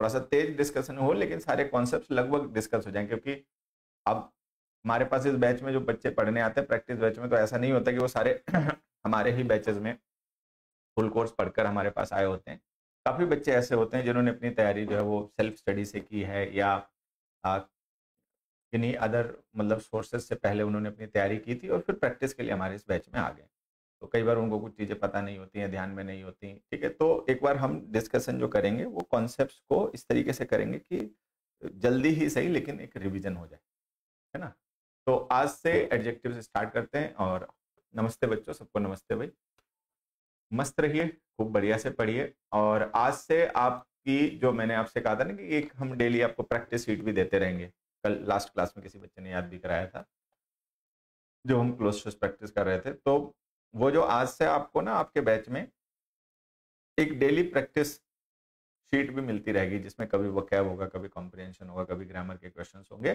थोड़ा सा तेज डिस्कशन हो, लेकिन सारे कॉन्सेप्ट लगभग डिस्कस हो जाएं, क्योंकि अब हमारे पास इस बैच में जो बच्चे पढ़ने आते हैं प्रैक्टिस बैच में, तो ऐसा नहीं होता कि वो सारे हमारे ही बैचेस में फुल कोर्स पढ़कर हमारे पास आए होते हैं। काफी बच्चे ऐसे होते हैं जिन्होंने अपनी तैयारी जो है वो सेल्फ स्टडी से की है, या किन्हीं अदर मतलब सोर्सेज से पहले उन्होंने अपनी तैयारी की थी और फिर प्रैक्टिस के लिए हमारे इस बैच में आ गए। तो कई बार उनको कुछ चीजें पता नहीं होती हैं, ध्यान में नहीं होती, ठीक है। तो एक बार हम डिस्कशन जो करेंगे वो कॉन्सेप्ट्स को इस तरीके से करेंगे कि जल्दी ही सही लेकिन एक रिवीजन हो जाए, है ना। तो आज से एडजेक्टिव से स्टार्ट करते हैं। और नमस्ते बच्चों, सबको नमस्ते भाई। मस्त रहिए, खूब बढ़िया से पढ़िए। और आज से आपकी जो मैंने आपसे कहा था ना कि एक हम डेली आपको प्रैक्टिस शीट भी देते रहेंगे, कल लास्ट क्लास में किसी बच्चे ने याद भी कराया था जो हम क्लोज प्रैक्टिस कर रहे थे। तो वो जो आज से आपको ना आपके बैच में एक डेली प्रैक्टिस शीट भी मिलती रहेगी, जिसमें कभी वोकैब होगा, कभी कॉम्प्रिहेंशन होगा, कभी ग्रामर के क्वेश्चंस होंगे।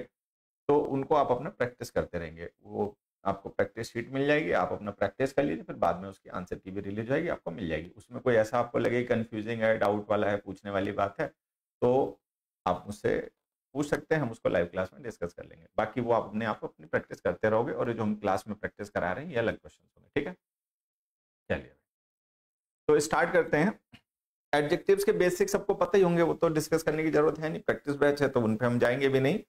तो उनको आप अपना प्रैक्टिस करते रहेंगे। वो आपको प्रैक्टिस शीट मिल जाएगी, आप अपना प्रैक्टिस कर लीजिए, फिर बाद में उसकी आंसर की भी रिलीज जाएगी, आपको मिल जाएगी। उसमें कोई ऐसा आपको लगे कंफ्यूजिंग है, डाउट वाला है, पूछने वाली बात है, तो आप मुझसे पूछ सकते हैं, हम उसको लाइव क्लास में डिस्कस कर लेंगे। बाकी वो आप अपने आप अपनी प्रैक्टिस करते रहोगे, और जो हम क्लास में प्रैक्टिस करा रहे हैं ये अलग क्वेश्चन होंगे, ठीक है। चलिए तो स्टार्ट करते हैं। एडजेक्टिव्स के बेसिक सबको पता ही होंगे, वो तो डिस्कस करने की जरूरत है नहीं, प्रैक्टिस बैच है तो उन पे हम जाएंगे भी नहीं।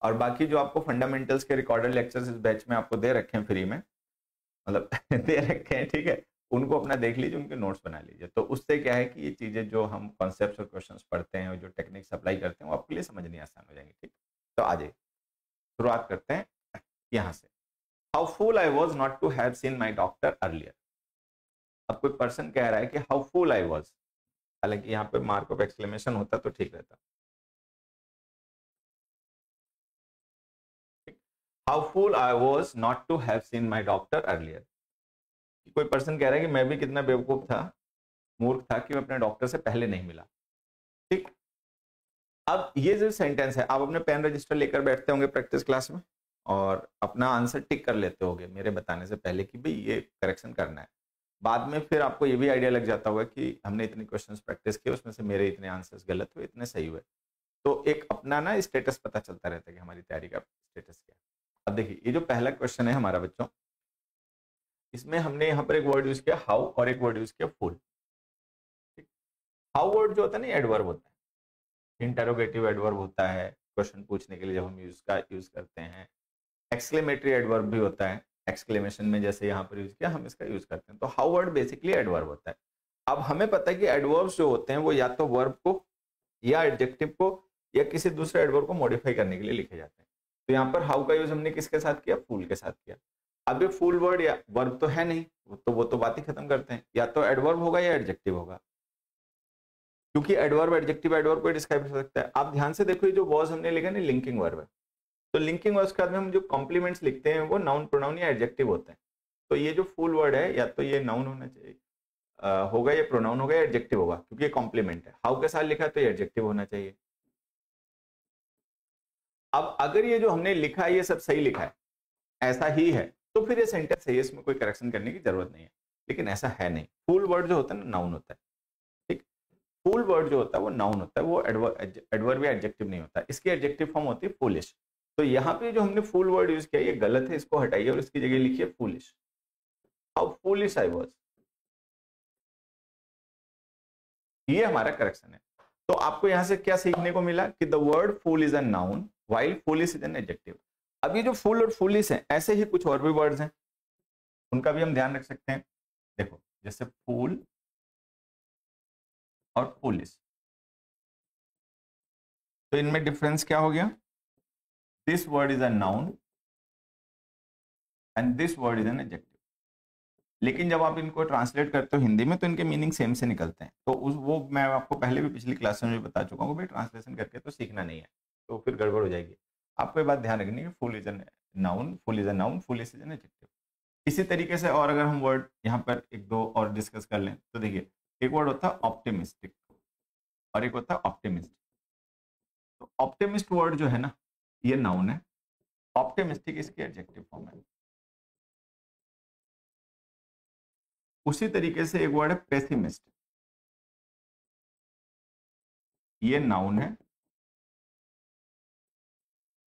और बाकी जो आपको फंडामेंटल्स के रिकॉर्डेड लेक्चर्स इस बैच में आपको दे रखे हैं फ्री में, मतलब दे रखे हैं, ठीक है, उनको अपना देख लीजिए, उनके नोट्स बना लीजिए। तो उससे क्या है कि ये चीजें जो हम कॉन्सेप्ट्स और क्वेश्चंस पढ़ते हैं और जो टेक्निक्स अप्लाई करते हैं वो आपके लिए समझनी आसान हो जाएंगी, ठीक। तो आ जाइए शुरुआत करते हैं यहाँ से। How fool I was not to have seen my doctor earlier. अब कोई पर्सन कह रहा है कि हाउ फूल आई वॉज, हालांकि यहाँ पे मार्क ऑफ एक्सक्लेमेशन होता तो ठीक रहता। How fool I was not to have seen my doctor earlier. कोई पर्सन कह रहा है कि मैं भी कितना बेवकूफ था, मूर्ख था कि मैं अपने डॉक्टर से पहले नहीं मिला, ठीक। अब ये जो सेंटेंस है, आप अपने पेन रजिस्टर लेकर बैठते होंगे प्रैक्टिस क्लास में और अपना आंसर टिक कर लेते होंगे मेरे बताने से पहले कि भाई ये करेक्शन करना है। बाद में फिर आपको ये भी आइडिया लग जाता होगा कि हमने इतने क्वेश्चंस प्रैक्टिस किए, उसमें से मेरे इतने आंसर्स गलत हुए, इतने सही हुए। तो एक अपना ना स्टेटस पता चलता रहता है कि हमारी तैयारी का स्टेटस क्या है। अब देखिए ये जो पहला क्वेश्चन है हमारा बच्चों, इसमें हमने यहाँ पर एक वर्ड यूज किया हाउ और एक वर्ड यूज किया फुल। हाउ वर्ड जो होता है ना एडवर्ब होता है, इंटरोगेटिव एडवर्ब होता है क्वेश्चन पूछने के लिए जब हम यूज करते हैं। एक्सक्लेमेटरी एडवर्ब भी होता है, एक्सक्लेमेशन में जैसे यहाँ पर यूज किया हम इसका यूज करते हैं। तो हाउ वर्ड बेसिकली एडवर्ब होता है। अब हमें पता है कि एडवर्ब्स जो होते हैं वो या तो वर्ब को या एडजेक्टिव को या किसी दूसरे एडवर्ब को मॉडिफाई करने के लिए लिखे जाते हैं। तो यहाँ पर हाउ का यूज हमने किसके साथ किया, फूल के साथ किया। अब ये फुल वर्ड या वर्ब तो है नहीं, वो तो बात ही खत्म करते हैं, या तो एडवर्ब होगा या एडजेक्टिव होगा, क्योंकि एडवर्ब एडजेक्टिव एडवर्ब को डिस्क्राइब कर सकता है। आप ध्यान से देखो ये जो वॉज हमने लिखा ना लिंकिंग वर्ब है, तो लिंकिंग वर्ब के बाद में हम जो कॉम्प्लीमेंट्स लिखते हैं वो नाउन प्रोनाउन या एडजेक्टिव होते हैं। तो ये जो फुल वर्ड है या तो ये नाउन होना चाहिए होगा, या प्रोनाउन होगा या एडजेक्टिव होगा, क्योंकि ये कॉम्प्लीमेंट है। हाउ के साथ लिखा है तो ये एडजेक्टिव होना चाहिए। अब अगर ये जो हमने लिखा है ये सब सही लिखा है, ऐसा ही है, तो फिर ये सेंटेंस है, इसमें कोई करेक्शन करने की जरूरत नहीं है। लेकिन ऐसा है नहीं, फुल वर्ड जो होता है ना नाउन होता है, ठीक। फुल वर्ड जो होता है वो नाउन होता है, वो एडवर्ब या एडजेक्टिव नहीं होता। इसकी एडजेक्टिव फॉर्म होती है फूलिश। तो यहाँ पे जो हमने फुल वर्ड यूज किया ये गलत है, इसको हटाइए और इसकी जगह लिखिए foolish. How foolish I was, ये हमारा करेक्शन है। तो आपको यहां से क्या सीखने को मिला कि the word fool is a noun while foolish is an adjective. अब ये जो फुल और फूलिश है, ऐसे ही कुछ और भी वर्ड्स हैं, उनका भी हम ध्यान रख सकते हैं। देखो जैसे फूल और फूलिश, तो इनमें डिफरेंस क्या हो गया, this word is a noun and this word is an adjective. लेकिन जब आप इनको ट्रांसलेट करते हो हिंदी में तो इनके मीनिंग सेम से निकलते हैं। तो वो मैं आपको पहले भी पिछली क्लास में भी बता चुका हूँ भाई, ट्रांसलेशन करके तो सीखना नहीं है, तो फिर गड़बड़ हो जाएगी। आपको ये बात ध्यान रखनी है कि full is an noun, full is a noun, full is an adjective. इसी तरीके से और अगर हम वर्ड यहाँ पर एक दो और डिस्कस कर लें तो देखिए, एक वर्ड होता है ऑप्टिमिस्टिक और एक होता है ऑप्टिमिस्ट। तो ऑप्टिमिस्ट वर्ड जो है ना ये नाउन है, ऑप्टिमिस्टिक इसकी एडजेक्टिव फॉर्म है। उसी तरीके से एक वर्ड है पेसिमिस्ट। ये नाउन है,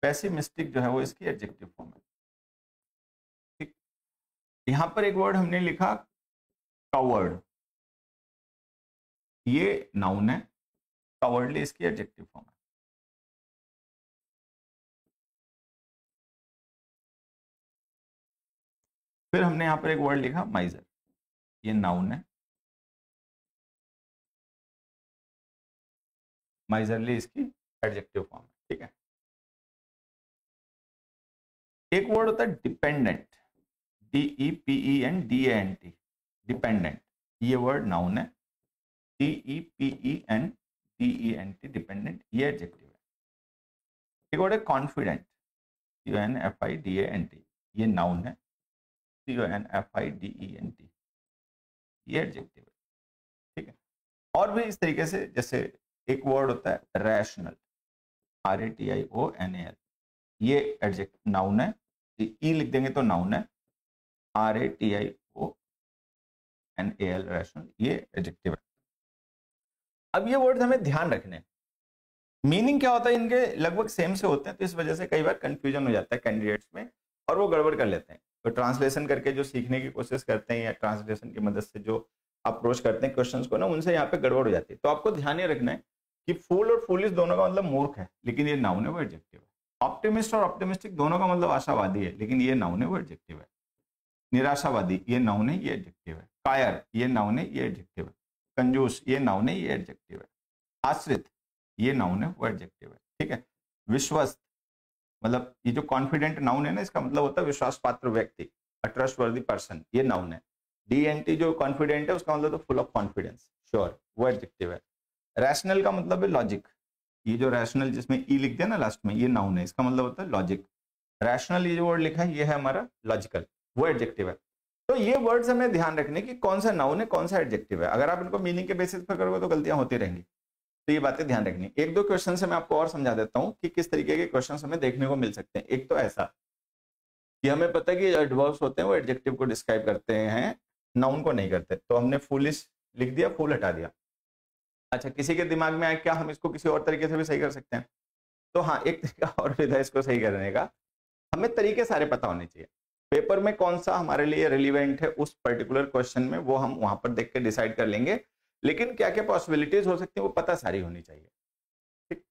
पेसिमिस्टिक जो है वो इसकी एडजेक्टिव फॉर्म है। ठीक, यहां पर एक वर्ड हमने लिखा कवर्ड, ये नाउन है, कवर्डली इसकी एडजेक्टिव फॉर्म है। फिर हमने यहां पर एक वर्ड लिखा माइजर, ये नाउन है, माइजरली इसकी एडजेक्टिव फॉर्म है। ठीक है, एक वर्ड होता है डिपेंडेंट, DEPENDENT, डिपेंडेंट, ये वर्ड नाउन है, DEPENDENT, डिपेंडेंट, ये एडजेक्टिव है। एक वर्ड है कॉन्फिडेंट, CONFIDENT, ये नाउन है, CONFIDENT, ये एडजेक्टिव है। ठीक है, और भी इस तरीके से, जैसे एक वर्ड होता है रैशनल, RATIONAL, ये एडजेक्ट नाउन है, ई लिख देंगे तो नाउन है, RATIONAL, रैशनल, ये एडजेक्टिव है। अब ये वर्ड हमें ध्यान रखने, मीनिंग क्या होता है इनके लगभग सेम से होते हैं, तो इस वजह से कई बार कंफ्यूजन हो जाता है कैंडिडेट्स में और वो गड़बड़ कर लेते हैं। तो ट्रांसलेशन करके जो सीखने की कोशिश करते हैं या ट्रांसलेशन की मदद से जो अप्रोच करते हैं क्वेश्चंस को ना, उनसे यहाँ पे गड़बड़ हो जाती है। तो आपको ध्यान ये रखना है कि फूल और फूलिश दोनों का मतलब मूर्ख है, लेकिन ये नाउन है, वो एडजेक्टिव है। ऑप्टिमिस्ट और ऑप्टिमिस्टिक दोनों का मतलब आशावादी है, लेकिन ये नाउन है, वो एडजेक्टिव है। निराशावादी, ये नाउन है, ये एडजेक्टिव है। कायर, ये नाउन है, ये एडजेक्टिव है। कंजूस, ये नाउन है, ये एडजेक्टिव है। आश्रित, ये नाउन है, वो एडजेक्टिव है। ठीक है, विश्वस्त, मतलब ये जो कॉन्फिडेंट नाउन है ना, इसका मतलब होता है विश्वास पात्र व्यक्ति, अ ट्रस्टवर्दी पर्सन, ये नाउन है। DNT जो कॉन्फिडेंट है उसका मतलब तो फुल ऑफ कॉन्फिडेंस, श्योर, वो एडजेक्टिव है। रैशनल का मतलब है लॉजिक, ये जो रैशनल जिसमें ई लिख दिया ना लास्ट में, ये नाउन है, इसका मतलब होता है लॉजिक। रैशनल ये जो वर्ड लिखा है ये है हमारा लॉजिकल, वो एडजेक्टिव है। तो ये वर्ड्स हमें ध्यान रखने की कौन सा नाउन है कौन सा एडजेक्टिव है, अगर आप इनको मीनिंग के बेसिस पर करोगे तो गलतियां होती रहेंगी। तो ये बातें ध्यान रखनी। एक दो क्वेश्चन से मैं आपको और समझा देता हूं कि किस तरीके के क्वेश्चन हमें देखने को मिल सकते हैं। एक तो ऐसा कि हमें पता है कि एडवर्ब्स होते हैं वो एडजेक्टिव को डिस्क्राइब करते हैं, नाउन को नहीं करते। तो हमने फूलिश लिख दिया, फूल हटा दिया। अच्छा, किसी के दिमाग में आए क्या हम इसको किसी और तरीके से भी सही कर सकते हैं? तो हाँ, एक तरीका और भी था इसको सही करने का, हमें तरीके सारे पता होने चाहिए। पेपर में कौन सा हमारे लिए रिलीवेंट है उस पर्टिकुलर क्वेश्चन में, वो हम वहां पर देख के डिसाइड कर लेंगे, लेकिन क्या क्या पॉसिबिलिटीज हो सकती है वो पता सारी होनी चाहिए। ठीक,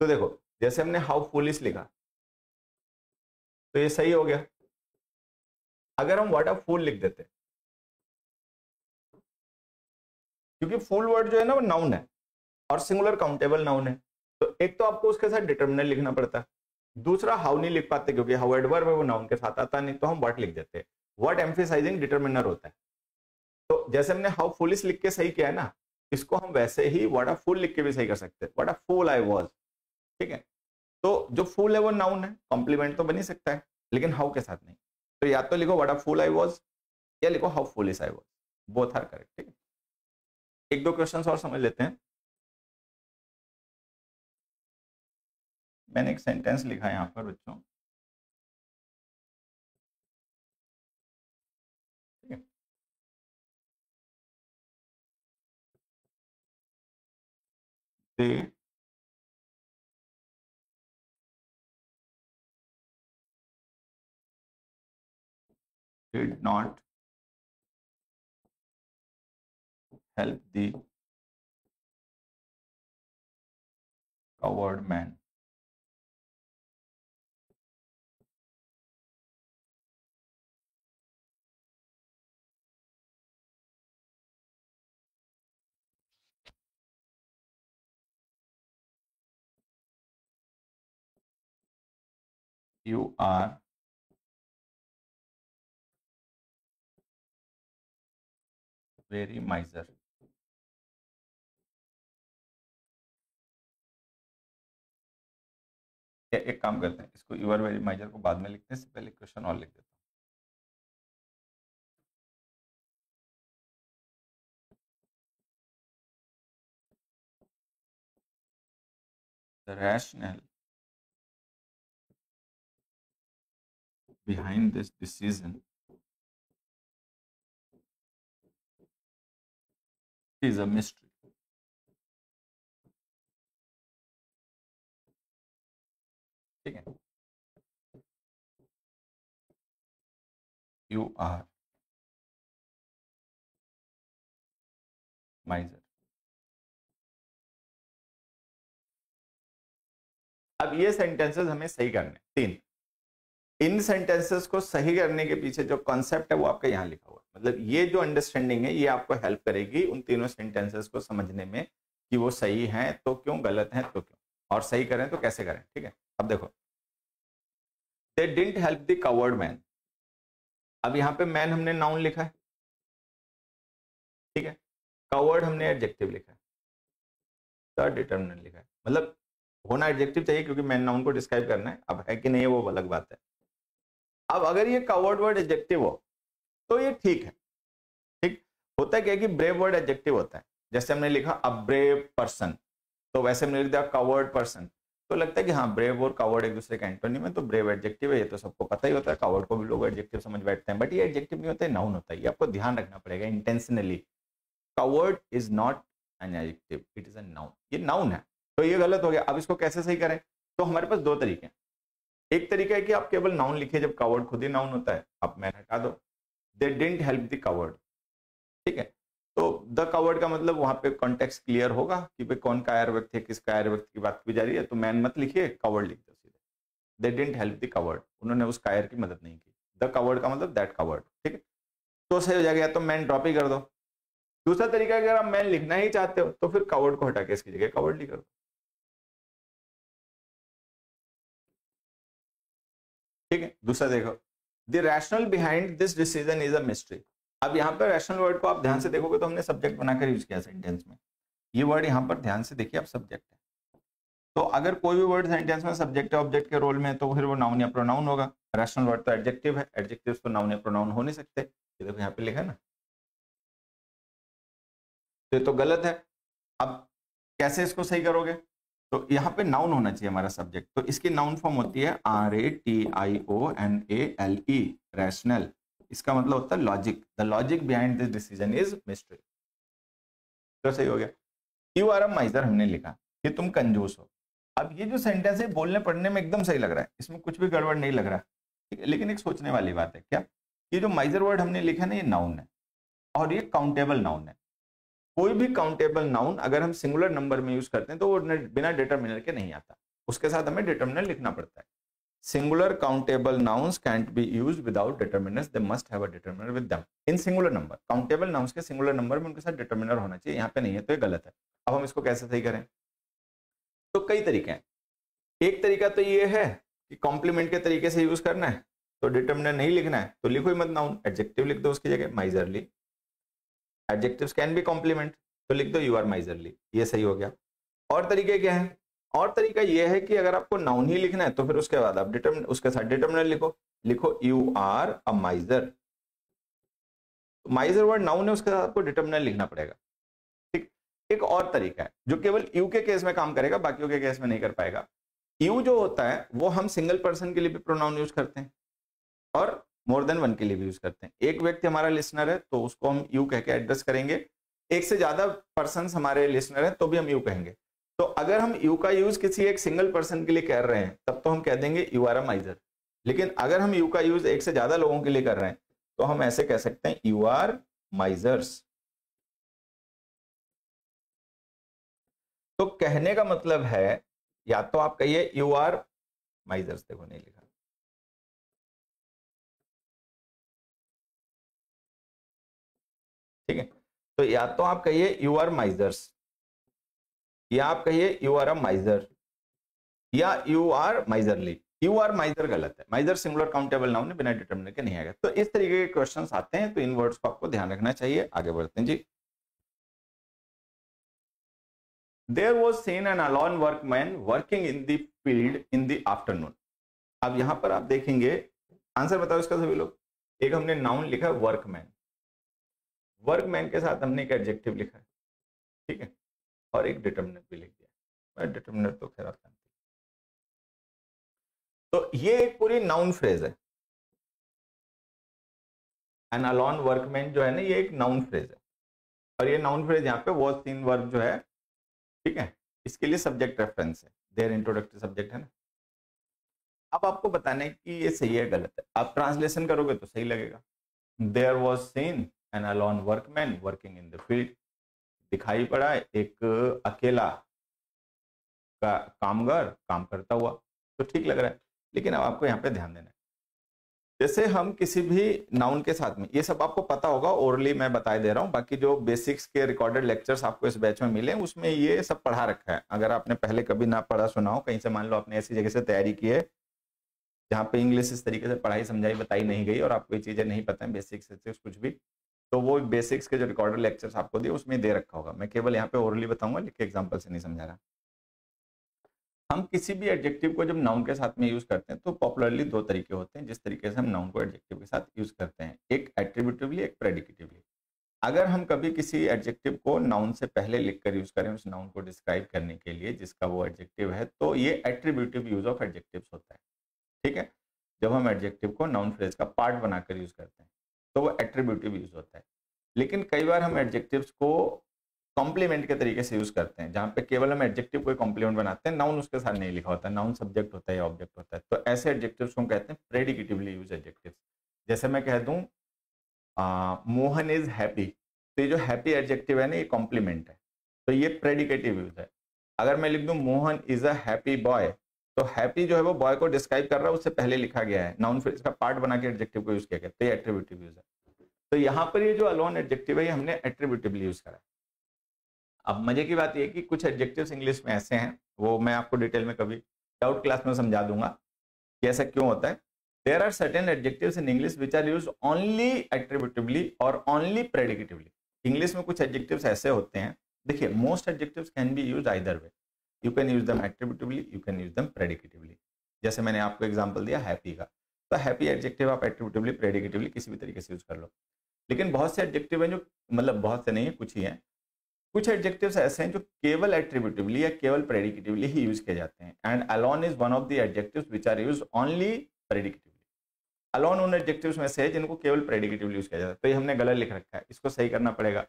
तो देखो, जैसे हमने हाउ फूलिश लिखा तो ये सही हो गया। अगर हम व्हाट अ फूल लिख देते, क्योंकि फूल वर्ड जो है ना वो नाउन है और सिंगुलर काउंटेबल नाउन है, तो एक तो आपको उसके साथ डिटर्मिनर लिखना पड़ता है, दूसरा हाउ नहीं लिख पाते क्योंकि हाउ एडवर्ब है वो नाउन के साथ आता नहीं, तो हम व्हाट लिख देते हैं। व्हाट एम्फेसाइजिंग डिटर्मिनर होता है। तो जैसे हमने हाउ फुलिश लिख के सही किया है ना, इसको हम वैसे ही व्हाट अ फूल लिख के भी सही कर सकते हैं, what a fool I was. ठीक है, तो जो फूल है वो नाउन है, कॉम्प्लीमेंट तो बन ही सकता है, लेकिन हाउ के साथ नहीं। तो या तो लिखो what a fool I was, या लिखो how foolish I was, both are correct. ठीक है, एक दो क्वेश्चन और समझ लेते हैं। मैंने एक सेंटेंस लिखा है यहाँ पर बच्चों, ठीक है, they did not help the covered man. You are very miser. एक काम करते हैं, इसको यू आर वेरी माइजर को बाद में लिखते हैं, इससे पहले क्वेश्चन और लिख देते हैं। The rationale behind this decision is a mystery. ठीक है, यू आर माइजर। अब ये सेंटेंसेस हमें सही करने, 3। इन सेंटेंसेस को सही करने के पीछे जो कॉन्सेप्ट है वो आपका यहाँ लिखा हुआ है। मतलब ये जो अंडरस्टैंडिंग है ये आपको हेल्प करेगी उन तीनों सेंटेंसेस को समझने में कि वो सही हैं तो क्यों, गलत हैं तो क्यों, और सही करें तो कैसे करें। ठीक है, अब देखो, they didn't help the covered man. अब यहाँ पे मैन हमने नाउन लिखा है, ठीक है, कवर्ड हमने एडजेक्टिव लिखा है, द डिटरमिनेंट लिखा है। मतलब होना एडजेक्टिव चाहिए क्योंकि मैन नाउन को डिस्क्राइब करना है, अब है कि नहीं है वो अलग बात है। अब अगर ये कवर्ड वर्ड एडजेक्टिव हो तो ये ठीक है। ठीक, होता क्या है कि ब्रेव वर्ड एडजेक्टिव होता है, जैसे हमने लिखा अ ब्रेव पर्सन, तो वैसे हमने लिख दिया कवर्ड पर्सन, तो लगता है कि हाँ ब्रेव और कवर्ड एक दूसरे के एंटोनिम है, तो ब्रेव एडजेक्टिव है, ये तो सबको पता ही होता है, कवर्ड को भी लोग एडजेक्टिव समझ बैठते हैं, बट ये एडजेक्टिव नहीं होता है, नाउन होता है, ये आपको ध्यान रखना पड़ेगा intentionally. Covered is not an adjective, it is a noun, ये नाउन है, तो ये गलत हो गया। अब इसको कैसे सही करें, तो हमारे पास दो तरीके हैं। एक तरीका है कि आप केवल नाउन लिखिए जब कवर्ड खुद ही नाउन होता है, आप मैन हटा दो, they didn't help the covered, ठीक है, तो द कवर्ड का मतलब वहां पे कॉन्टेक्स्ट क्लियर होगा कि भाई कौन कायर व्यक्ति है, किस कायर व्यक्ति की बात की जा रही है, तो मैन मत लिखिए, कवर्ड लिख दो सीधे, they didn't help the covered, उन्होंने उस कायर की मदद नहीं की, द कवर्ड का मतलब दैट कवर्ड, ठीक है, तो सही हो जाएगा, या तो मैन ड्रॉप ही कर दो। दूसरा तरीका, अगर आप मैन लिखना ही चाहते हो तो फिर कवर्ड को हटा के इसकी जगह कवर्ड लिख दो। ठीक है, दूसरा देखो, the rational behind this decision is a mystery. अब यहाँ पर रैशनल वर्ड को आप ध्यान से देखोगे तो हमने सब्जेक्ट बनाकर यूज किया सेंटेंस में, ये वर्ड यहाँ पर ध्यान से देखिए, आप सब्जेक्ट है, तो अगर कोई भी वर्ड सेंटेंस में सब्जेक्ट है ऑब्जेक्ट के रोल में तो फिर वो नाउन या प्रोनाउन होगा। रैशनल वर्ड तो एडजेक्टिव है, एडजेक्टिव तो नाउन या प्रोनाउन हो नहीं सकते, ये देखो यहाँ पे लिखा है ना, तो ये तो गलत है। अब कैसे इसको सही करोगे, तो यहाँ पे नाउन होना चाहिए हमारा सब्जेक्ट, तो इसकी नाउन फॉर्म होती है RATIONALE, रैशनल, इसका मतलब होता है logic, the logic behind this decision is mystery, तो सही हो गया। यू आर अ माइजर हमने लिखा कि तुम कंजूस हो। अब ये जो सेंटेंस है बोलने पढ़ने में एकदम सही लग रहा है, इसमें कुछ भी गड़बड़ नहीं लग रहा है, ठीक है, लेकिन एक सोचने वाली बात है, क्या ये जो माइजर वर्ड हमने लिखा ना ये नाउन है और ये काउंटेबल नाउन है। कोई भी काउंटेबल नाउन अगर हम सिंगुलर नंबर में यूज करते हैं तो वो बिना डिटरमिनर के नहीं आता, उसके साथ हमें डिटरमिनर लिखना पड़ता है। Singular countable nouns cantt be used without determiners, they must have a determiner with them in singular number. Countable nouns के सिंगुलर नंबर में उनके साथ डिटरमिनर होना चाहिए, यहाँ पे नहीं है तो ये गलत है। अब हम इसको कैसे सही करें, तो कई तरीके हैं। एक तरीका तो ये है कि कॉम्प्लीमेंट के तरीके से यूज करना है, तो डिटरमिनर नहीं लिखना है तो लिखो ही मत नाउन, एडजेक्टिव लिख दो उसकी जगह, miserly, adjectives can be complement, तो लिख दो यू आर माइजरली, ये सही हो गया। और तरीके क्या है, और तरीका ये है कि अगर आपको नाउन ही लिखना है तो फिर उसके बाद आप डिटरमिन उसके साथ डिटरमिनर लिखो, लिखो you are a miser, miser word noun है उसके साथ आपको डिटरमिनर लिखना पड़ेगा। ठीक, एक और तरीका है जो केवल यू के केस में काम करेगा, बाकियों के केस में नहीं कर पाएगा। यू जो होता है वो हम सिंगल पर्सन के लिए भी प्रोनाउन यूज करते हैं और मोर देन वन के लिए भी यूज करते हैं। एक व्यक्ति हमारा लिसनर है तो उसको हम यू कह के एड्रेस करेंगे, एक से ज्यादा पर्सन हमारे लिसनर है तो भी हम यू कहेंगे। तो अगर हम यू का यूज किसी एक सिंगल पर्सन के लिए कर रहे हैं तब तो हम कह देंगे यू आर अ माइजर, लेकिन अगर हम यू का यूज एक से ज्यादा लोगों के लिए कर रहे हैं तो हम ऐसे कह सकते हैं यू आर माइजर्स। तो कहने का मतलब है या तो आप कहिए यू आर माइजर्स, देखो नहीं लिखा, ठीक है, तो या तो आप कहिए यू आर माइजर्स, या आप कहिए यू आर अ माइजर, या you are miserly. You are miser गलत है, माइजर सिंगुलर काउंटेबल नाउन है, बिना डिटरमिनर के नहीं आएगा। तो इस तरीके के क्वेश्चंस आते हैं तो इन वर्ड्स को आपको ध्यान रखना चाहिए। आगे बढ़ते हैं जी। There was seen an alone workman working in the field in the afternoon. अब यहां पर आप देखेंगे, आंसर बताओ इसका सभी लोग। एक हमने नाउन लिखा वर्कमैन, वर्कमैन के साथ हमने एक एडजेक्टिव लिखा है, ठीक है, और एक डिटरमिनर भी लिख दिया, डिटरमिनर तो खैर आता है। तो ये एक पूरी नाउन फ्रेज है, एन अलोन वर्कमैन जो है ना ये एक नाउन फ्रेज है, और ये नाउन फ्रेज यहाँ पे वॉज सीन वर्ब जो है, ठीक है, इसके लिए सब्जेक्ट रेफरेंस है, देयर इंट्रोडक्टरी सब्जेक्ट है ना। अब आपको बताना है कि ये सही है गलत है, आप ट्रांसलेशन करोगे तो सही लगेगा। There was seen an alone workman working in the field, दिखाई पड़ा एक अकेला का कामगार काम करता हुआ, तो ठीक लग रहा है। लेकिन अब आपको यहाँ पे ध्यान देना है, जैसे हम किसी भी नाउन के साथ में, ये सब आपको पता होगा, ओरली मैं बता दे रहा हूं, बाकी जो बेसिक्स के रिकॉर्डेड लेक्चर्स आपको इस बैच में मिले उसमें ये सब पढ़ा रखा है। अगर आपने पहले कभी ना पढ़ा सुना हो, कहीं से मान लो आपने ऐसी जगह से तैयारी की है जहाँ पे इंग्लिश इस तरीके से पढ़ाई समझाई बताई नहीं गई और आपको ये चीजें नहीं पता है, बेसिक्स कुछ भी, तो वो बेसिक्स के जो रिकॉर्डेड लेक्चर्स आपको दिए उसमें दे रखा होगा। मैं केवल यहाँ पे ओरली बताऊंगा, लिख के एग्जाम्पल से नहीं समझा रहा। हम किसी भी एडजेक्टिव को जब नाउन के साथ में यूज करते हैं तो पॉपुलरली दो तरीके होते हैं जिस तरीके से हम नाउन को एडजेक्टिव के साथ यूज करते हैं, एक एट्रीब्यूटिवली, एक प्रेडिकेटिवली। अगर हम कभी किसी एडजेक्टिव को नाउन से पहले लिखकर यूज करें उस नाउन को डिस्क्राइब करने के लिए जिसका वो एडजेक्टिव है, तो ये एट्रीब्यूटिव यूज ऑफ एडजेक्टिव्स होता है। ठीक है, जब हम एडजेक्टिव को नाउन फ्रेज का पार्ट बनाकर यूज करते हैं तो वो एट्रीब्यूटिव यूज होता है। लेकिन कई बार हम एडजेक्टिव्स को कॉम्प्लीमेंट के तरीके से यूज करते हैं, जहां पे केवल हम एडजेक्टिव को कॉम्प्लीमेंट बनाते हैं, नाउन उसके साथ नहीं लिखा होता, नाउन सब्जेक्ट होता है या ऑब्जेक्ट होता है, तो ऐसे एडजेक्टिव्स को हम कहते हैं प्रेडिकेटिवली यूज एडजेक्टिव्स। जैसे मैं कह दूं मोहन इज हैप्पी, तो ये जो हैप्पी एडजेक्टिव है ना, ये कॉम्प्लीमेंट है, तो ये प्रेडिकेटिव यूज है। अगर मैं लिख दूं Mohan is a happy boy, तो हैप्पी जो है वो बॉय को डिस्क्राइब कर रहा है, उससे पहले लिखा गया है, नाउन फ्रेज का पार्ट बना के एडजेक्टिव को यूज किया गया, तो ये एट्रीब्यूटिव यूज है। तो यहाँ पर ये जो अलोन एडजेक्टिव है ये हमने एट्रीब्यूटिवली यूज करा है। अब मजे की बात यह कि कुछ एडजेक्टिव्स इंग्लिश में ऐसे हैं, वो मैं आपको डिटेल में कभी डाउट क्लास में समझा दूंगा कि ऐसा क्यों होता है। There are certain adjectives in English which are used only attributively or only predicatively. English में कुछ एडजेक्टिव्स ऐसे होते हैं, देखिए most adjectives can be used either way, you can use them attributively, you can use them predicatively. जैसे मैंने आपको example दिया हैप्पी का, तो हैप्पी एडजेक्टिव आप एट्रीब्यूटिवली, प्रेडिकेटिवली किसी भी तरीके से यूज कर लो। लेकिन बहुत से एडजेक्टिव हैं जो, मतलब बहुत से नहीं है, कुछ ही हैं, कुछ एडजेक्टिव्स ऐसे हैं जो केवल एट्रीब्यूटिवली या केवल प्रेडिकेटिवली ही यूज किए जाते हैं, and alone is one of the adjectives which are used only predicatively. Alone उन एडजेक्टिव्स में से है जिनको केवल प्रेडिकेटिवली यूज किया जाता है, तो ये हमने गलत लिख रखा है, इसको सही करना पड़ेगा।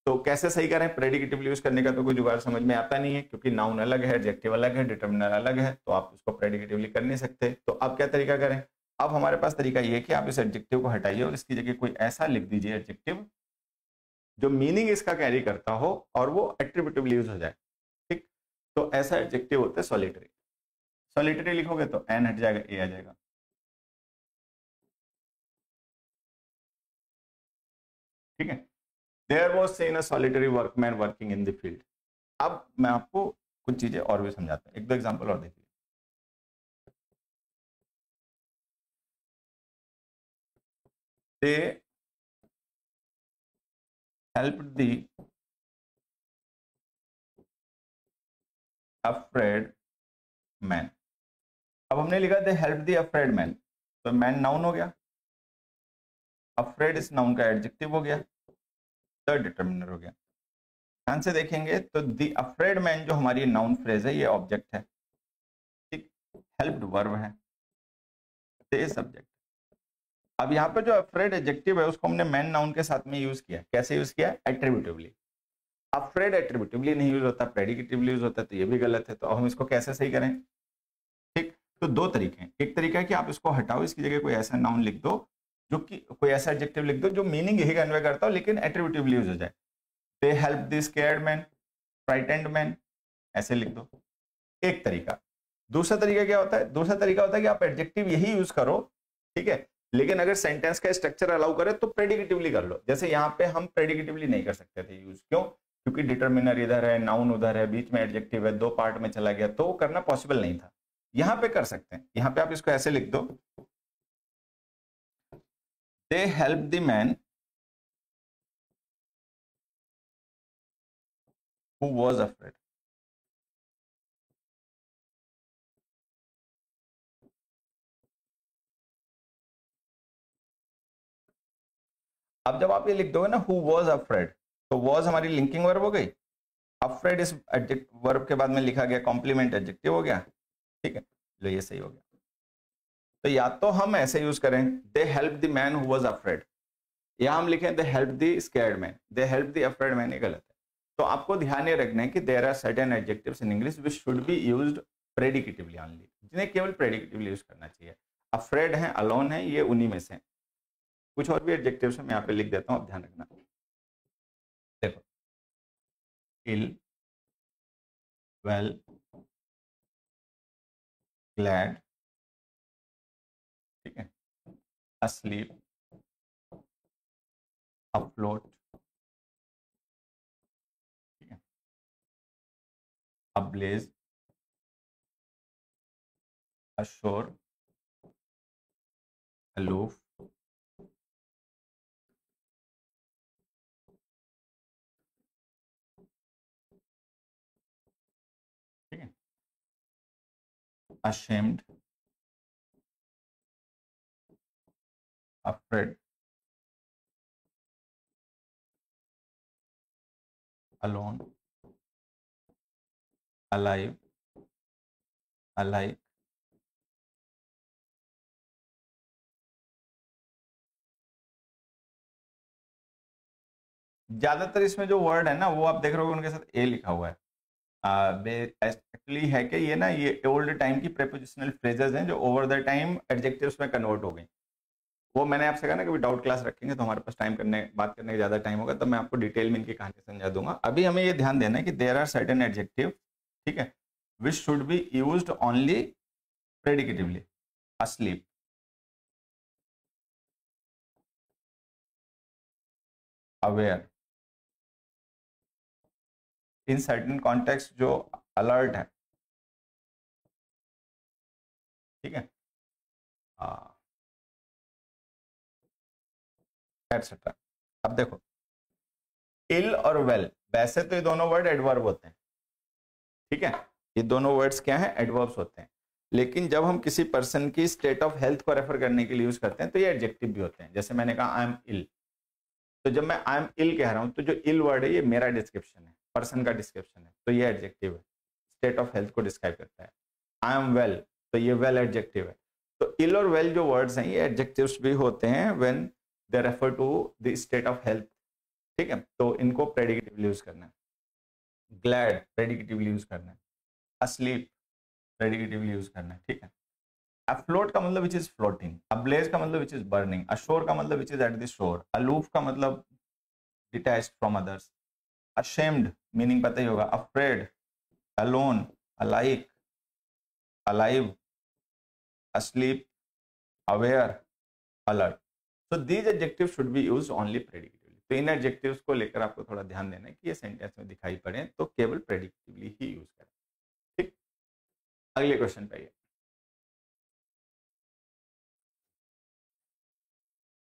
तो कैसे सही करें? प्रेडिकेटिवली यूज करने का तो कोई जुगाड़ समझ में आता नहीं है, क्योंकि नाउन अलग है, एडजेक्टिव अलग है, डिटर्मिनर अलग है, तो आप उसको प्रेडिकेटिवली कर नहीं सकते। तो अब क्या तरीका करें? अब हमारे पास तरीका ये है कि आप इस एडजेक्टिव को हटाइए और इसकी जगह कोई ऐसा लिख दीजिए एडजेक्टिव जो मीनिंग इसका कैरी करता हो और वो एट्रीब्यूटिवली यूज हो जाए। ठीक, तो ऐसा एडजेक्टिव होता है सॉलिटरी। सॉलिटरी लिखोगे तो एन हट जाएगा, ए आ जाएगा। ठीक है, there was seen a solitary workman working in the field. अब मैं आपको कुछ चीजें और भी समझाता हूं, एक दो एग्जांपल और देखिए। दे हेल्प्ड द अफ्रेड मैन। अब हमने लिखा they help the afraid man, तो मैन नाउन हो गया, अफ्रेड इस नाउन का एडजेक्टिव हो गया, थर्ड डिटर्मिनर हो गया। ध्यान से देखेंगे तो द अफ्रेड मैन जो हमारी नाउन फ्रेज है ये ऑब्जेक्ट है, ठीक, हेल्प्ड वर्ब है, दे सब्जेक्ट। अब यहाँ पे जो अफ्रेड एडजेक्टिव है उसको हमने मैन नाउन के साथ में यूज किया, कैसे यूज किया? एट्रीब्यूटिवली। अफ्रेड एट्रीब्यूटिवली नहीं यूज होता, प्रेडिकेटिवली यूज होता है, तो ये भी गलत है। तो हम इसको कैसे सही करें? ठीक, तो दो तरीके हैं। एक तरीका है कि आप इसको हटाओ, इसकी जगह कोई ऐसा नाउन लिख दो जो कि कोई ऐसा एडजेक्टिव लिख दो जो मीनिंग यही कन्वे करता हो लेकिन एट्रीब्यूटिवली यूज हो जाए। They help the scared man, frightened man, ऐसे लिख दो, एक तरीका। दूसरा तरीका क्या होता है? दूसरा तरीका होता है कि आप एडजेक्टिव यही यूज करो, ठीक है, लेकिन अगर सेंटेंस का स्ट्रक्चर अलाउ करे तो प्रेडिकेटिवली कर लो। जैसे यहाँ पे हम प्रेडिकेटिवली नहीं कर सकते थे यूज, क्यों? क्योंकि डिटर्मिनर इधर है, नाउन उधर है, बीच में एडजेक्टिव है, दो पार्ट में चला गया, तो वो करना पॉसिबल नहीं था। यहाँ पे कर सकते हैं, यहाँ पे आप इसको ऐसे लिख दो, they help the man who was afraid. अब जब आप ये लिख दोगे ना हु वाज अफ्रेड, तो वाज हमारी लिंकिंग वर्ब हो गई, अफ्रेड इस वर्ब के बाद में लिखा गया कॉम्प्लीमेंट एडजेक्टिव हो गया, ठीक है, लो ये सही हो गया। तो या तो हम ऐसे यूज करें they help the man who was afraid, या हम लिखें they help the scared man, they help the afraid man, ये गलत है। तो आपको ध्यान ये रखना है कि there are certain adjectives in English which should be used predicatively only, जिन्हें केवल प्रेडिकेटिवली यूज करना चाहिए। अफ्रेड है, अलोन है, ये उन्हीं में से हैं। कुछ और भी एडजेक्टिव्स मैं यहाँ पे लिख देता हूँ, आप ध्यान रखना। देखो, इल, वेल, ग्लैड, ठीक है, asleep, afloat, ठीक है, ablaze, ashore, aloof, ठीक है, ashamed, afraid, alone, alive, alike, ज्यादातर इसमें जो वर्ड है ना वो आप देख रहे हो उनके साथ ए लिखा हुआ है। एक्चुअली है कि ये ना ये ओल्ड टाइम की प्रेपोजिशनल फ्रेजेस हैं जो ओवर द टाइम एडजेक्टिव्स में कन्वर्ट हो गई। वो मैंने आपसे कहा ना कि डाउट क्लास रखेंगे तो हमारे पास बात करने का ज्यादा टाइम होगा, तो मैं आपको डिटेल में इनकी कहानी समझा दूंगा। अभी हमें ये ध्यान देना है कि देयर आर सर्टेन एडजेक्टिव, ठीक है, which should be used only predicatively. asleep, aware, in certain context जो अलर्ट है, ठीक है, एटसेट्रा। अब देखो, इल और वेल, वैसे तो ये दोनों वर्ड एडवर्ब होते हैं, ठीक है, ये दोनों वर्ड्स क्या हैं, एडवर्ब्स होते हैं। लेकिन जब हम किसी पर्सन की स्टेट ऑफ हेल्थ को रेफर करने के लिए यूज करते हैं तो ये एडजेक्टिव भी होते हैं। जैसे मैंने कहा आई एम इल, तो जब मैं आई एम इल कह रहा हूं तो जो इल वर्ड है ये मेरा डिस्क्रिप्शन है, पर्सन का डिस्क्रिप्शन है, तो ये एडजेक्टिव है, स्टेट ऑफ हेल्थ को डिस्क्राइब करता है। आई एम वेल, तो ये वेल एडजेक्टिव है। तो इल और वेल जो वर्ड्स हैं ये एडजेक्टिव्स भी होते हैं when they refer to the state of health, ठीक है, तो इनको प्रेडिकेटिवली यूज करना है। ग्लैड प्रेडिकेटिवली यूज करना है, asleep प्रेडिकेटिवली यूज करना है, ठीक है। afloat का मतलब विच इज फ्लोटिंग, ablaze का मतलब विच इज बर्निंग, ashore का मतलब which is at the shore, aloof का मतलब detached from others, ashamed meaning पता ही होगा, afraid, alone, alike, alive, asleep, aware, alert। so these adjectives should be used only predicatively। तो इन adjectives को लेकर आपको थोड़ा ध्यान देना है कि ये सेंटेंस में दिखाई पड़े तो केवल प्रेडिक्टिवली ही यूज करें, ठीक। अगले क्वेश्चन पे आइए।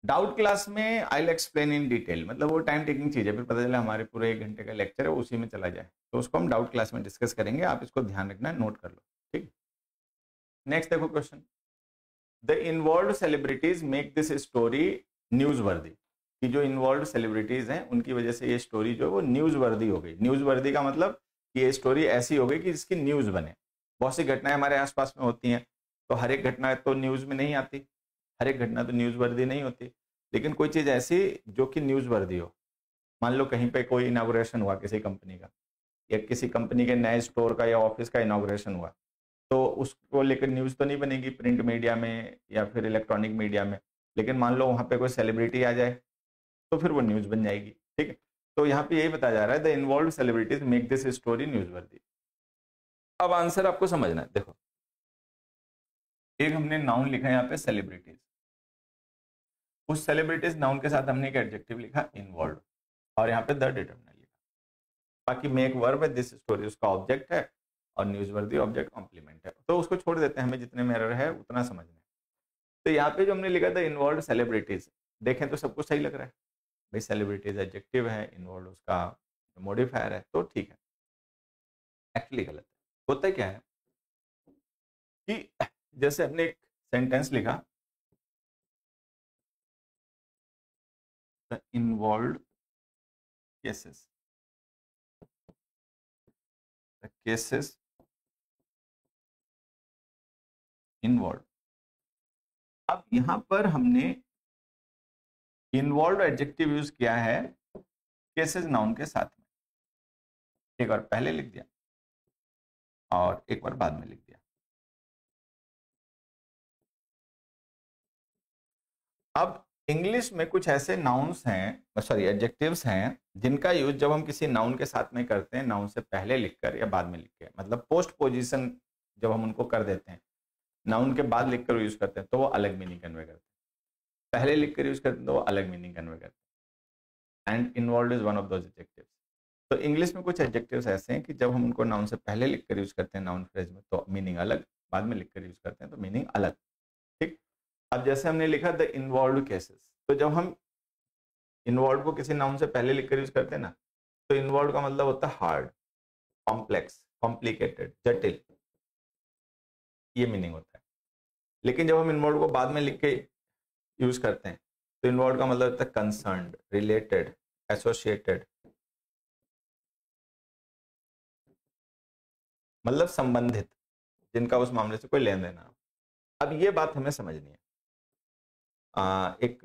डाउट क्लास में I will explain in detail, मतलब वो टाइम टेकिंग चीज है, फिर पता चला हमारे पूरे 1 घंटे का लेक्चर है उसी में चला जाए, तो उसको हम डाउट क्लास में डिस्कस करेंगे, आप इसको ध्यान रखना, नोट कर लो, ठीक। नेक्स्ट देखो question, the involve celebrities make this story news वर्दी। कि जो इन्वॉल्व सेलिब्रिटीज हैं उनकी वजह से ये स्टोरी जो है वो न्यूज वर्दी हो गई। न्यूज वर्दी का मतलब कि ये स्टोरी ऐसी हो गई कि जिसकी न्यूज बने। बहुत सी घटनाएं हमारे आसपास में होती हैं, तो हर एक घटना तो न्यूज में नहीं आती, हर एक घटना तो न्यूज वर्दी नहीं होती, लेकिन कोई चीज ऐसी जो कि न्यूज वर्दी हो। मान लो कहीं पे कोई इनॉग्रेशन हुआ किसी कंपनी का, या किसी कंपनी के नए स्टोर का या ऑफिस का इनॉग्रेशन हुआ, तो उसको लेकर न्यूज तो नहीं बनेगी प्रिंट मीडिया में या फिर इलेक्ट्रॉनिक मीडिया में, लेकिन मान लो वहां पे कोई सेलिब्रिटी आ जाए तो फिर वो न्यूज बन जाएगी, ठीक है। तो यहाँ पे यही बताया जा रहा है, the involve celebrities make this story news वर्दी। अब आंसर आपको समझना है, देखो एक हमने नाउन लिखा है यहाँ पे सेलिब्रिटीज, उस सेलिब्रिटीज नाउन के साथ हमने एक एडजेक्टिव लिखा इन्वॉल्व, और यहाँ पे द डिटरमिनर लिखा। बाकी मेक वर्ब है, दिस स्टोरी उसका ऑब्जेक्ट है, और न्यूज वर्दी ऑब्जेक्ट कॉम्प्लीमेंट है, तो उसको छोड़ देते हैं, हमें जितने में एरर है उतना समझना है। तो यहाँ पे जो हमने लिखा था इन्वॉल्व सेलिब्रिटीज, देखें तो सब कुछ सही लग रहा है, भाई सेलिब्रिटीज एडजेक्टिव है, इन्वॉल्व उसका मॉडिफायर है, तो ठीक है। एक्चुअली गलत है। होता क्या है कि जैसे हमने एक सेंटेंस लिखा, the involve cases, the cases involve. अब यहां पर हमने इन्वॉल्व एडजेक्टिव यूज किया है केसेस नाउन के साथ में, एक बार पहले लिख दिया और एक बार बाद में लिख दिया, अब इंग्लिश में कुछ ऐसे नाउन्स हैं, सॉरी एडजेक्टिव्स हैं, जिनका यूज जब हम किसी नाउन के साथ में करते हैं, नाउन से पहले लिखकर या बाद में लिख के, मतलब पोस्ट पोजीशन जब हम उनको कर देते हैं, नाउन के बाद लिखकर यूज करते हैं, तो वो अलग मीनिंग कन्वे करते हैं। पहले लिखकर यूज करते हैं तो वो अलग मीनिंग कन्वे करते हैं। And involve is one of those adjectives. तो इंग्लिश में कुछ एडजेक्टिव्स ऐसे हैं कि जब हम उनको नाउन से पहले लिखकर यूज करते हैं नाउन फ्रेज में, तो मीनिंग अलग, बाद में लिखकर यूज करते हैं तो मीनिंग अलग। ठीक। अब जैसे हमने लिखा द इन्वॉल्व केसेस, तो जब हम इन्वॉल्व को किसी नाउन से पहले लिखकर यूज करते हैं ना, तो इन्वॉल्व का मतलब होता है हार्ड, कॉम्प्लेक्स, कॉम्प्लिकेटेड, जटिल, ये मीनिंग होता है। लेकिन जब हम इन्वॉल्व को बाद में लिख के यूज करते हैं, तो इन्वॉल्व का मतलब होता है कंसर्न्ड, रिलेटेड, एसोसिएटेड, मतलब संबंधित, जिनका उस मामले से कोई लेन देन ना। अब ये बात हमें समझनी है। एक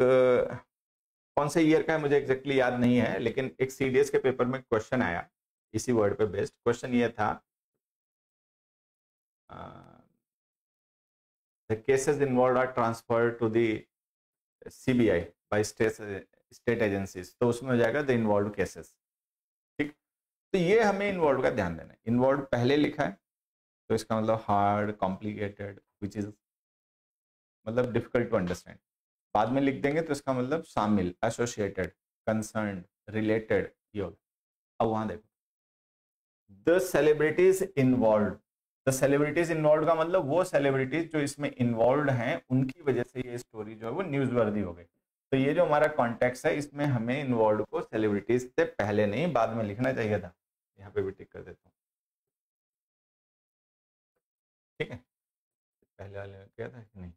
कौन से ईयर का है मुझे एग्जैक्टली याद नहीं है, लेकिन एक सीडीएस के पेपर में क्वेश्चन आया इसी वर्ड पे बेस्ड। क्वेश्चन ये था, the cases involved are transferred to the CBI by state agencies, तो उसमें हो जाएगा द इन्वॉल्व केसेस। ठीक। तो ये हमें इन्वॉल्व का ध्यान देना है। इन्वॉल्व पहले लिखा है तो इसका मतलब हार्ड, कॉम्प्लिकेटेड, विच इज मतलब डिफिकल्ट टू अंडरस्टैंड। बाद में लिख देंगे तो इसका मतलब शामिल, एसोसिएटेड, कंसर्न्ड, रिलेटेड, ये होगा। अब वहां देखो, the celebrities involve, the celebrities involve का मतलब वो सेलिब्रिटीज जो इसमें इन्वॉल्व हैं, उनकी वजह से ये स्टोरी जो है वो न्यूज वर्दी हो गई। तो ये जो हमारा कॉन्टेक्स्ट है, इसमें हमें इन्वॉल्व को सेलिब्रिटीज से पहले नहीं बाद में लिखना चाहिए था। यहाँ पे भी टिक कर देता हूँ। ठीक है, पहले वाले में क्या था कि नहीं।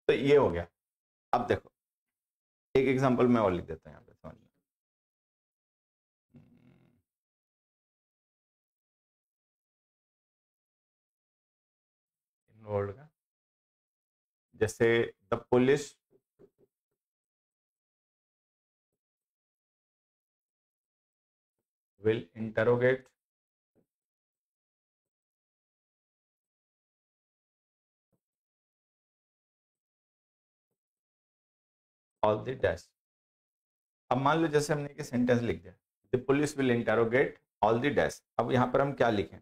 तो ये हो गया। अब देखो एक एग्जांपल मैं और लिख देता हूँ यहाँ पे, समझ लो। इन्वॉल्व का जैसे the police will interrogate all the dash। अब मान लो जैसे हमने एक सेंटेंस लिख दिया, the police will interrogate all the dash. अब यहां पर हम क्या लिखें,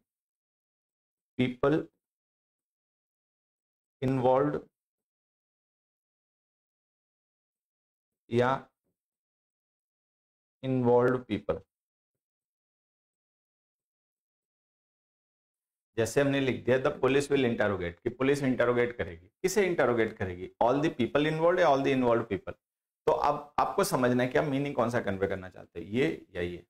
पीपल इन्वॉल्व या इन्वॉल्व पीपल। जैसे हमने लिख दिया द पुलिस विल इंटरोगेट, कि पुलिस इंटरोगेट करेगी, किसे इंटरोगेट करेगी, ऑल द पीपल इन्वॉल्व या ऑल द इन्वॉल्व पीपल। तो अब आपको समझना है कि आप मीनिंग कौन सा कन्वे करना चाहते हैं, ये या ये।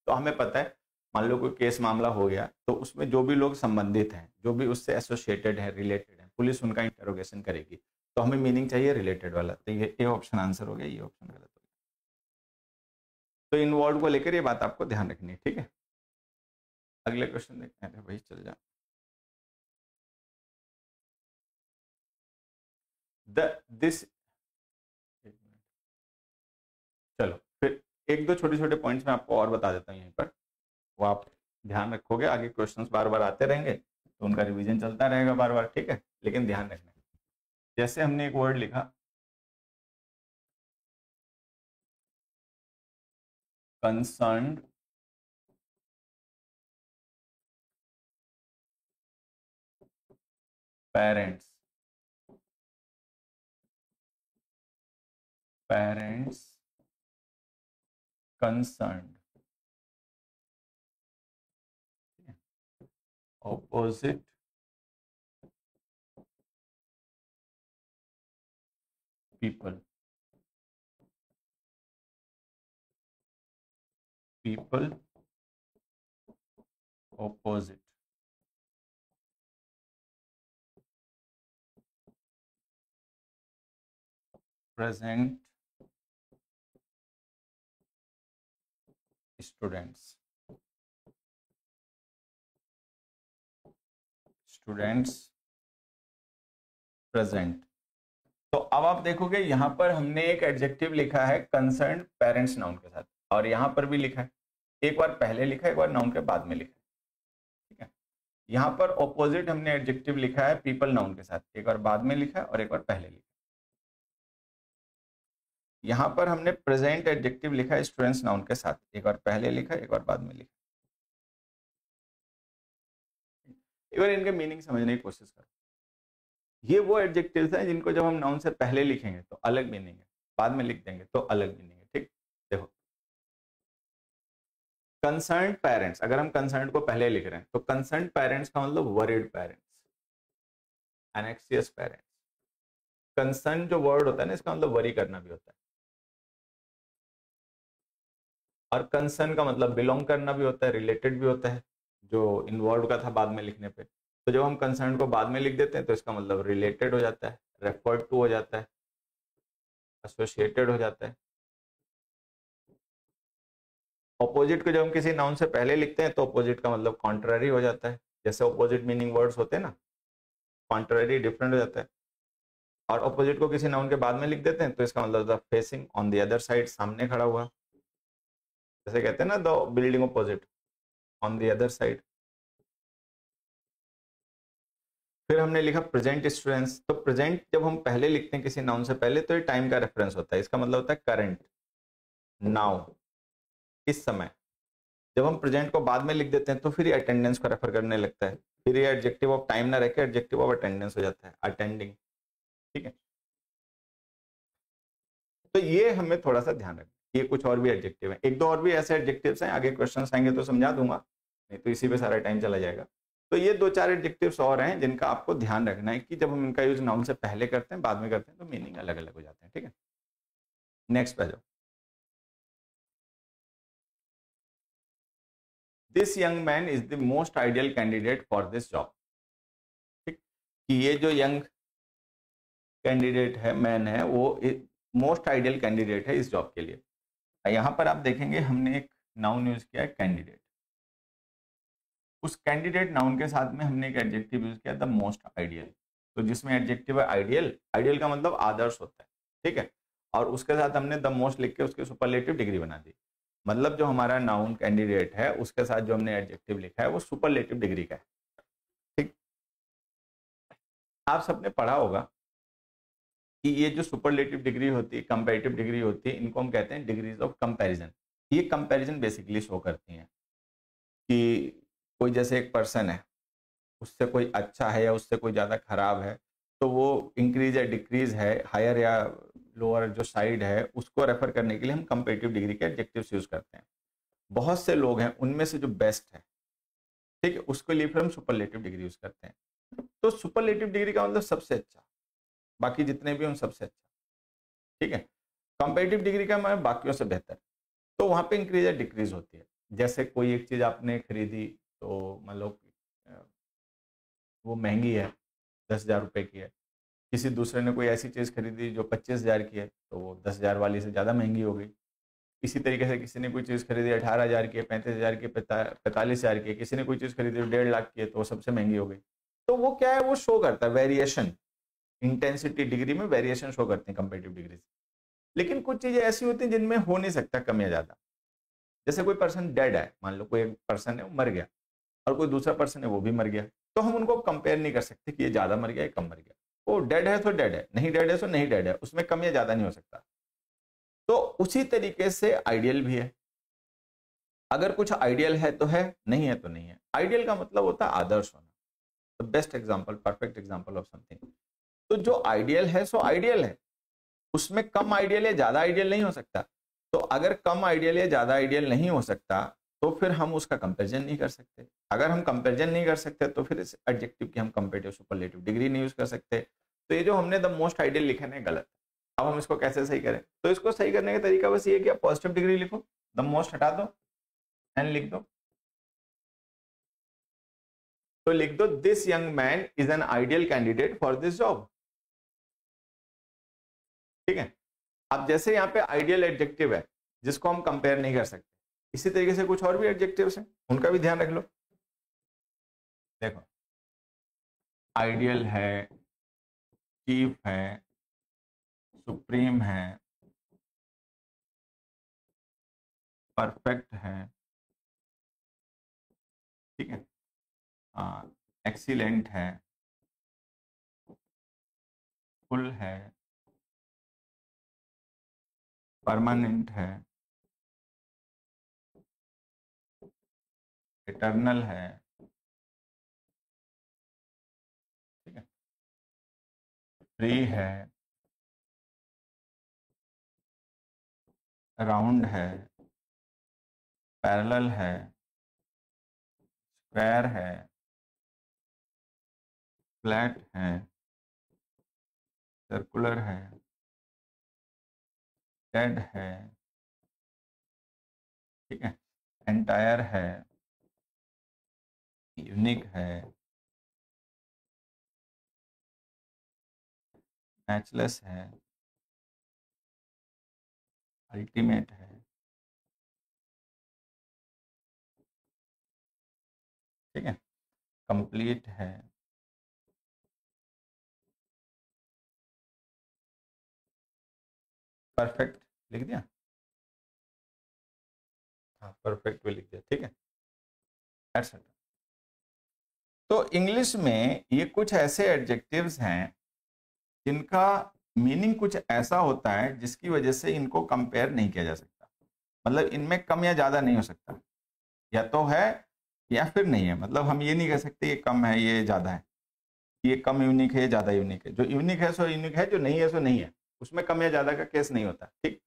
तो हमें पता है, मान लो कोई केस मामला हो गया, तो उसमें जो भी लोग संबंधित हैं, जो भी उससे एसोसिएटेड है, रिलेटेड है, पुलिस उनका इंटरोगेशन करेगी। तो हमें मीनिंग चाहिए रिलेटेड वाला, तो ये ऑप्शन आंसर हो गया, ये ऑप्शन गलत हो गया। तो इन्वॉल्व को लेकर ये बात आपको ध्यान रखनी है। ठीक है, अगले क्वेश्चन देखते हैं। भाई चल जा। दिस, चलो फिर एक दो छोटे छोटे पॉइंट्स में आपको और बता देता हूँ यहीं पर, वो आप ध्यान रखोगे। आगे क्वेश्चंस बार बार आते रहेंगे तो उनका रिवीजन चलता रहेगा बार बार। ठीक है, लेकिन ध्यान रखना, जैसे हमने एक वर्ड लिखा concerned parents, parents concerned, opposite people, people opposite, present students, students present. तो अब आप देखोगे यहां पर हमने एक एडजेक्टिव लिखा है कंसर्न्ड पेरेंट्स नाउन के साथ, और यहां पर भी लिखा है, एक बार पहले लिखा है, एक बार नाउन के बाद में लिखा है। ठीक है, यहाँ पर ऑपोजिट हमने एडजेक्टिव लिखा है पीपल नाउन के साथ, एक बार बाद में लिखा है और एक बार पहले लिखा। यहाँ पर हमने प्रेजेंट एडजेक्टिव लिखा है स्टूडेंट्स नाउन के साथ, एक बार पहले लिखा एक बार बाद में लिखा। एक बार इनके मीनिंग समझने की कोशिश करो। ये वो एडजेक्टिव्स हैं जिनको जब हम नाउन से पहले लिखेंगे तो अलग मीनिंग है, बाद में लिख देंगे तो अलग मीनिंग है। ठीक, देखो कंसर्न पेरेंट्स, अगर हम कंसर्न को पहले लिख रहे हैं तो कंसर्न पेरेंट्स का मतलब वरीड पेरेंट्स, एनेक्सियस पेरेंट्स। कंसर्न जो वर्ड होता है ना, इसका मतलब वरी करना भी होता है, और कंसर्न का मतलब बिलोंग करना भी होता है, रिलेटेड भी होता है, जो इन्वॉल्व का था बाद में लिखने पे। तो जब हम कंसर्न को बाद में लिख देते हैं तो इसका मतलब रिलेटेड हो जाता है, रेफर्ड टू हो जाता है, एसोसिएटेड हो जाता है। ऑपोजिट को जब हम किसी नाउन से पहले लिखते हैं तो ऑपोजिट का मतलब कॉन्ट्ररी हो जाता है, जैसे ऑपोजिट मीनिंग वर्ड्स होते हैं ना, कॉन्ट्ररी डिफरेंट हो जाता है। और ऑपोजिट को किसी नाउन के बाद में लिख देते हैं तो इसका मतलब facing on the other side, सामने खड़ा हुआ, जैसे कहते हैं ना the building opposite, on the other side. फिर हमने लिखा प्रेजेंट स्टूडेंट्स, तो प्रेजेंट जब हम पहले लिखते हैं किसी नाउन से पहले तो ये टाइम का रेफरेंस होता है, इसका मतलब होता है करंट, नाउ, इस समय। जब हम प्रेजेंट को बाद में लिख देते हैं तो फिर ये अटेंडेंस को रेफर करने लगता है, फिर ये एडजेक्टिव ऑफ टाइम ना रखे एडजेक्टिव ऑफ अटेंडेंस हो जाता है, अटेंडिंग। ठीक है, तो ये हमें थोड़ा सा ध्यान रखना। ये कुछ और भी एडजेक्टिव है, एक दो और भी ऐसे एडजेक्टिव्स हैं, आगे क्वेश्चन आएंगे तो समझा दूंगा, नहीं तो इसी पे सारा टाइम चला जाएगा। तो ये दो चार एडजेक्टिव्स और हैं जिनका आपको ध्यान रखना है कि जब हम इनका यूज नाउन से पहले करते हैं बाद में करते हैं तो मीनिंग अलग अलग हो जाते हैं। ठीक है, नेक्स्ट पे जाओ। This young man is the most ideal candidate for this job. ठीक, कि ये जो यंग कैंडिडेट है, मैन है, वो मोस्ट आइडियल कैंडिडेट है इस जॉब के लिए। यहां पर आप देखेंगे हमने एक नाउन यूज किया है कैंडिडेट, उस कैंडिडेट नाउन के साथ में हमने एक एडजेक्टिव यूज किया द मोस्ट आइडियल। तो जिसमें एडजेक्टिव है आइडियल, आइडियल का मतलब आदर्श होता है। ठीक है, और उसके साथ हमने द मोस्ट लिख के उसकी सुपरलेटिव डिग्री बना दी। मतलब जो हमारा नाउन कैंडिडेट है उसके साथ जो हमने एडजेक्टिव लिखा है वो सुपरलेटिव डिग्री का है। ठीक, आप सबने पढ़ा होगा कि ये जो सुपरलेटिव डिग्री होती है, कंपैरेटिव डिग्री होती है, इनको हम कहते हैं डिग्रीज ऑफ कंपैरिजन। ये कंपैरिजन बेसिकली शो करती हैं कि कोई जैसे एक पर्सन है, उससे कोई अच्छा है या उससे कोई ज़्यादा खराब है, तो वो इंक्रीज या डिक्रीज है, हायर या लोअर जो साइड है, उसको रेफर करने के लिए हम कंपैरेटिव डिग्री के एडजेक्टिव्स यूज करते हैं। बहुत से लोग हैं, उनमें से जो बेस्ट है, ठीक है, उसके लिए फिर हम सुपरलेटिव डिग्री यूज करते हैं। तो सुपरलेटिव डिग्री का मतलब सबसे अच्छा, बाकी जितने भी उन सबसे अच्छा। ठीक है, कंपैरेटिव डिग्री का मतलब बाकियों से बेहतर। तो वहां पे इंक्रीज या डिक्रीज होती है। जैसे कोई एक चीज आपने खरीदी तो मतलब वो महंगी है, 10,000 रुपए की है, किसी दूसरे ने कोई ऐसी चीज खरीदी जो 25,000 की है तो वो 10,000 वाली से ज्यादा महंगी हो गई। इसी तरीके से किसी ने कोई चीज खरीदी 18,000 की है, 35,000 की, 45,000 की है, किसी ने कोई चीज खरीदी 1.5 लाख की है तो वो सबसे महंगी हो गई। तो वो क्या है, वो शो करता है वेरिएशन, इंटेंसिटी डिग्री में वेरिएशन शो करते हैं कंपेरेटिव डिग्री। लेकिन कुछ चीजें ऐसी होती हैं जिनमें हो नहीं सकता कम या ज्यादा। जैसे कोई पर्सन डेड है, मान लो कोई एक पर्सन है वो मर गया, और कोई दूसरा पर्सन है वो भी मर गया, तो हम उनको कंपेयर नहीं कर सकते कि ये ज्यादा मर गया या कम मर गया। वो डेड है तो डेड है, नहीं डेड है तो नहीं डेड है, उसमें कम या ज्यादा नहीं हो सकता। तो उसी तरीके से आइडियल भी है, अगर कुछ आइडियल है तो है, नहीं है तो नहीं है। आइडियल का मतलब होता है आदर्श होना, the best example, perfect example of something. तो जो आइडियल है सो आइडियल है, उसमें कम आइडियल या ज्यादा आइडियल नहीं हो सकता। तो अगर कम आइडियल या ज्यादा आइडियल नहीं हो सकता तो फिर हम उसका कंपैरिजन नहीं कर सकते। अगर हम कंपैरिजन नहीं कर सकते तो फिर इस एडजेक्टिव की हम कंपैरेटिव सुपरलेटिव डिग्री नहीं यूज कर सकते। तो ये जो हमने द मोस्ट आइडियल लिखा है गलत। अब हम इसको कैसे सही करें? तो इसको सही करने का तरीका बस ये कि आप पॉजिटिव डिग्री लिखो, द मोस्ट हटा दो एंड लिख दो। तो लिख दो this young man is an ideal candidate for this job. ठीक है, अब जैसे यहाँ पे आइडियल एडजेक्टिव है जिसको हम कंपेयर नहीं कर सकते, इसी तरीके से कुछ और भी एडजेक्टिव्स हैं, उनका भी ध्यान रख लो। देखो, आइडियल है, चीफ है, सुप्रीम है, परफेक्ट है। ठीक है, एक्सीलेंट है, फुल है, परमानेंट है, इटर्नल है, ठीक है, फ्री है, राउंड है, पैरेलल है, स्क्वायर है, फ्लैट है, सर्कुलर है, डेड है, ठीक है, एंटायर है, यूनिक है, मैचलेस है, अल्टीमेट है, ठीक है, कंप्लीट है, परफेक्ट लिख दिया, हाँ परफेक्ट भी लिख दिया, ठीक है, एटसेट्रा। तो इंग्लिश में ये कुछ ऐसे एडजेक्टिव्स हैं जिनका मीनिंग कुछ ऐसा होता है जिसकी वजह से इनको कंपेयर नहीं किया जा सकता, मतलब इनमें कम या ज्यादा नहीं हो सकता, या तो है या फिर नहीं है, मतलब हम ये नहीं कह सकते ये कम है ये ज्यादा है, ये कम यूनिक है ज्यादा यूनिक है, जो यूनिक है सो यूनिक है, जो नहीं है सो नहीं है, उसमें कम या ज्यादा का केस नहीं होता, ठीक।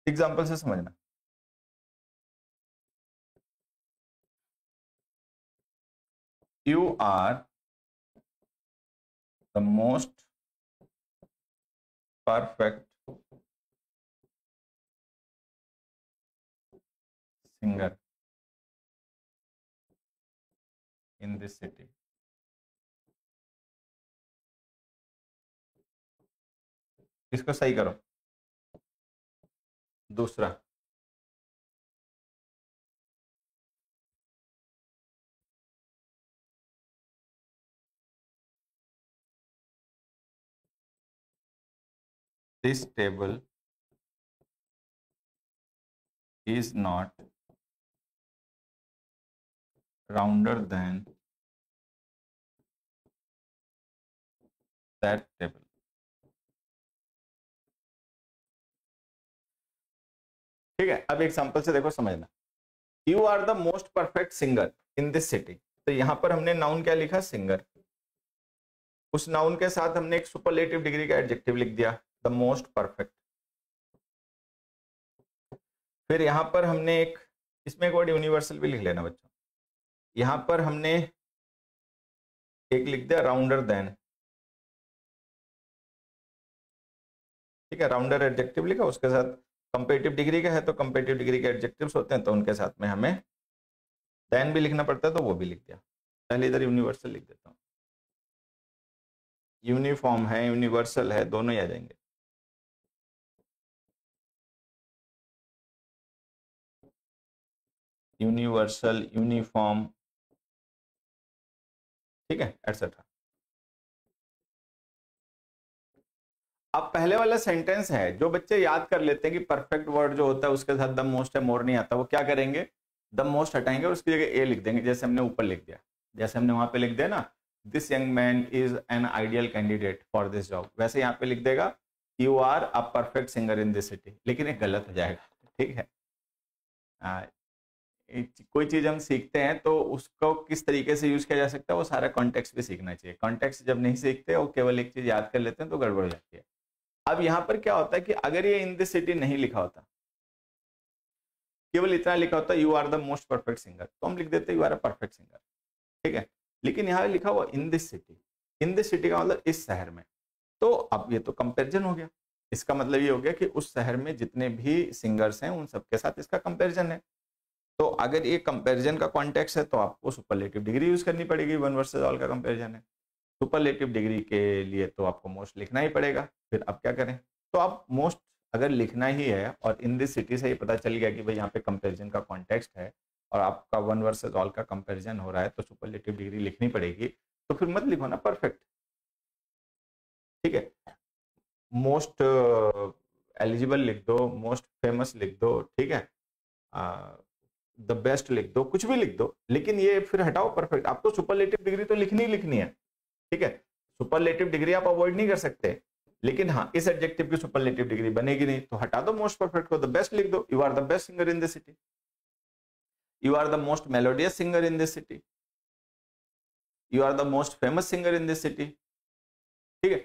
एग्जाम्पल से समझना, you are the most perfect singer in this city. इसको सही करो, दूसरा, this table is not rounder than that table। ठीक है, अब एग्जांपल से देखो समझना, you are the most perfect singer in this city, तो यहां पर हमने नाउन क्या लिखा, सिंगर, उस नाउन के साथ हमने एक सुपरलेटिव डिग्री का एडजेक्टिव लिख दिया, द मोस्ट परफेक्ट। फिर यहां पर हमने एक, इसमें एक वर्ड यूनिवर्सल भी लिख लेना बच्चों, यहां पर हमने एक लिख दिया राउंडर देन, ठीक है, राउंडर एडजेक्टिव लिखा, उसके साथ कंपेरेटिव डिग्री का है तो कंपेरेटिव डिग्री के एडजेक्टिव्स होते हैं तो उनके साथ में हमें देन भी लिखना पड़ता है तो वो भी लिख दिया। पहले इधर यूनिवर्सल लिख देता हूँ, यूनिफॉर्म है यूनिवर्सल है दोनों ही आ जाएंगे, यूनिवर्सल यूनिफॉर्म, ठीक है, एटसेट्रा। अब पहले वाला सेंटेंस है, जो बच्चे याद कर लेते हैं कि परफेक्ट वर्ड जो होता है उसके साथ द मोस्ट है मोर नहीं आता, वो क्या करेंगे, द मोस्ट हटाएंगे और उसकी जगह ए लिख देंगे, जैसे हमने ऊपर लिख दिया, जैसे हमने वहां पे लिख दिया ना, this young man is an ideal candidate for this job, वैसे यहाँ पे लिख देगा you are a perfect singer in this city, लेकिन एक गलत हो जाएगा, ठीक है। कोई चीज हम सीखते हैं तो उसको किस तरीके से यूज किया जा सकता है वो सारा कॉन्टेक्स्ट भी सीखना चाहिए, कॉन्टेक्स्ट जब नहीं सीखते और केवल एक चीज याद कर लेते हैं तो गड़बड़ हो जाती है। अब यहाँ पर क्या होता है कि अगर ये इन दिस सिटी नहीं लिखा होता, केवल इतना लिखा होता you are the most perfect singer, तो हम लिख देते you are a perfect singer, ठीक है, लेकिन यहाँ लिखा हुआ in this city, in this city का मतलब इस शहर में, तो अब ये तो कंपेरिजन हो गया, इसका मतलब ये हो गया कि उस शहर में जितने भी सिंगर्स हैं उन सबके साथ इसका कंपेरिजन है, तो अगर ये कंपैरिजन का कॉन्टेक्स्ट है तो आपको सुपरलेटिव डिग्री यूज करनी पड़ेगी, वन वर्सेस ऑल का कंपैरिजन है, सुपरलेटिव डिग्री के लिए तो आपको मोस्ट लिखना ही पड़ेगा, फिर अब क्या करें, तो आप मोस्ट अगर लिखना ही है और इन दिस सिटी से ये पता चल गया कि भाई यहाँ पे कंपैरिजन का कॉन्टेक्स्ट है और आपका वन वर्सेस ऑल का कंपैरिजन हो रहा है तो सुपरलेटिव डिग्री लिखनी पड़ेगी, तो फिर मत लिखो ना परफेक्ट, ठीक है, मोस्ट एलिजिबल लिख दो, मोस्ट फेमस लिख दो, ठीक है, द बेस्ट लिख दो, कुछ भी लिख दो, लेकिन ये फिर हटाओ परफेक्ट। आपको सुपरलेटिव डिग्री तो लिखनी ही लिखनी है, ठीक है, सुपरलेटिव डिग्री आप अवॉइड नहीं कर सकते, लेकिन हाँ इस एडजेक्टिव की सुपरलेटिव डिग्री बनेगी नहीं, तो हटा दो मोस्ट परफेक्ट को, द बेस्ट लिख दो। You are the best singer in this city, you are the most melodious singer in this city, you are the most famous singer in this city, ठीक है,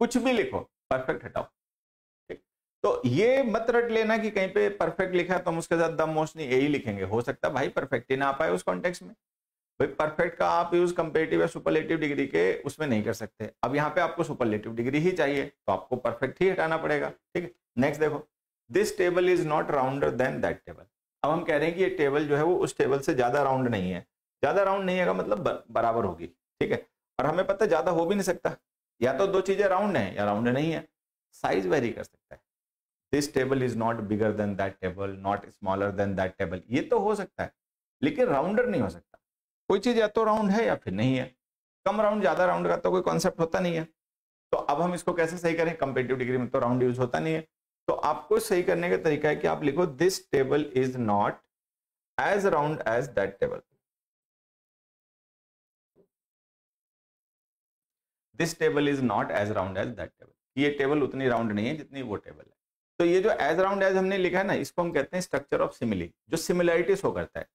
कुछ भी लिखो, परफेक्ट हटाओ, ठीक। तो ये मत रट लेना कि कहीं पे परफेक्ट लिखा है तो हम उसके साथ द मोस्ट नहीं यही लिखेंगे, हो सकता है भाई परफेक्ट ही ना आ पाए उस कॉन्टेक्स्ट में। भाई परफेक्ट का आप यूज कंपेरेटिव या सुपरलेटिव डिग्री के उसमें नहीं कर सकते, अब यहाँ पे आपको सुपरलेटिव डिग्री ही चाहिए तो आपको परफेक्ट ही हटाना पड़ेगा, ठीक है। नेक्स्ट देखो, this table is not rounder than that table. अब हम कह रहे हैं कि ये टेबल जो है वो उस टेबल से ज्यादा राउंड नहीं है, ज्यादा राउंड नहीं है का मतलब बराबर होगी, ठीक है, और हमें पता है ज्यादा हो भी नहीं सकता, या तो दो चीजें राउंड है या राउंड नहीं है, साइज वेरी कर सकता है। This table is not bigger than that table, not smaller than that table, ये तो हो सकता है लेकिन राउंडर नहीं हो सकता। कोई चीज या तो राउंड है या फिर नहीं है, कम राउंड ज्यादा राउंड का तो कोई कॉन्सेप्ट होता नहीं है। तो अब हम इसको कैसे सही करें, कंपेरेटिव डिग्री में तो राउंड यूज होता नहीं है, तो आपको सही करने का तरीका है कि आप लिखो this table is not as round as that table, this table is not as round as that table, ये टेबल उतनी राउंड नहीं है जितनी वो टेबल है। तो ये जो एज राउंड एज हमने लिखा है ना, इसको हम कहते हैं स्ट्रक्चर ऑफ सिमिली, जो सिमिलैरिटी शो करता है।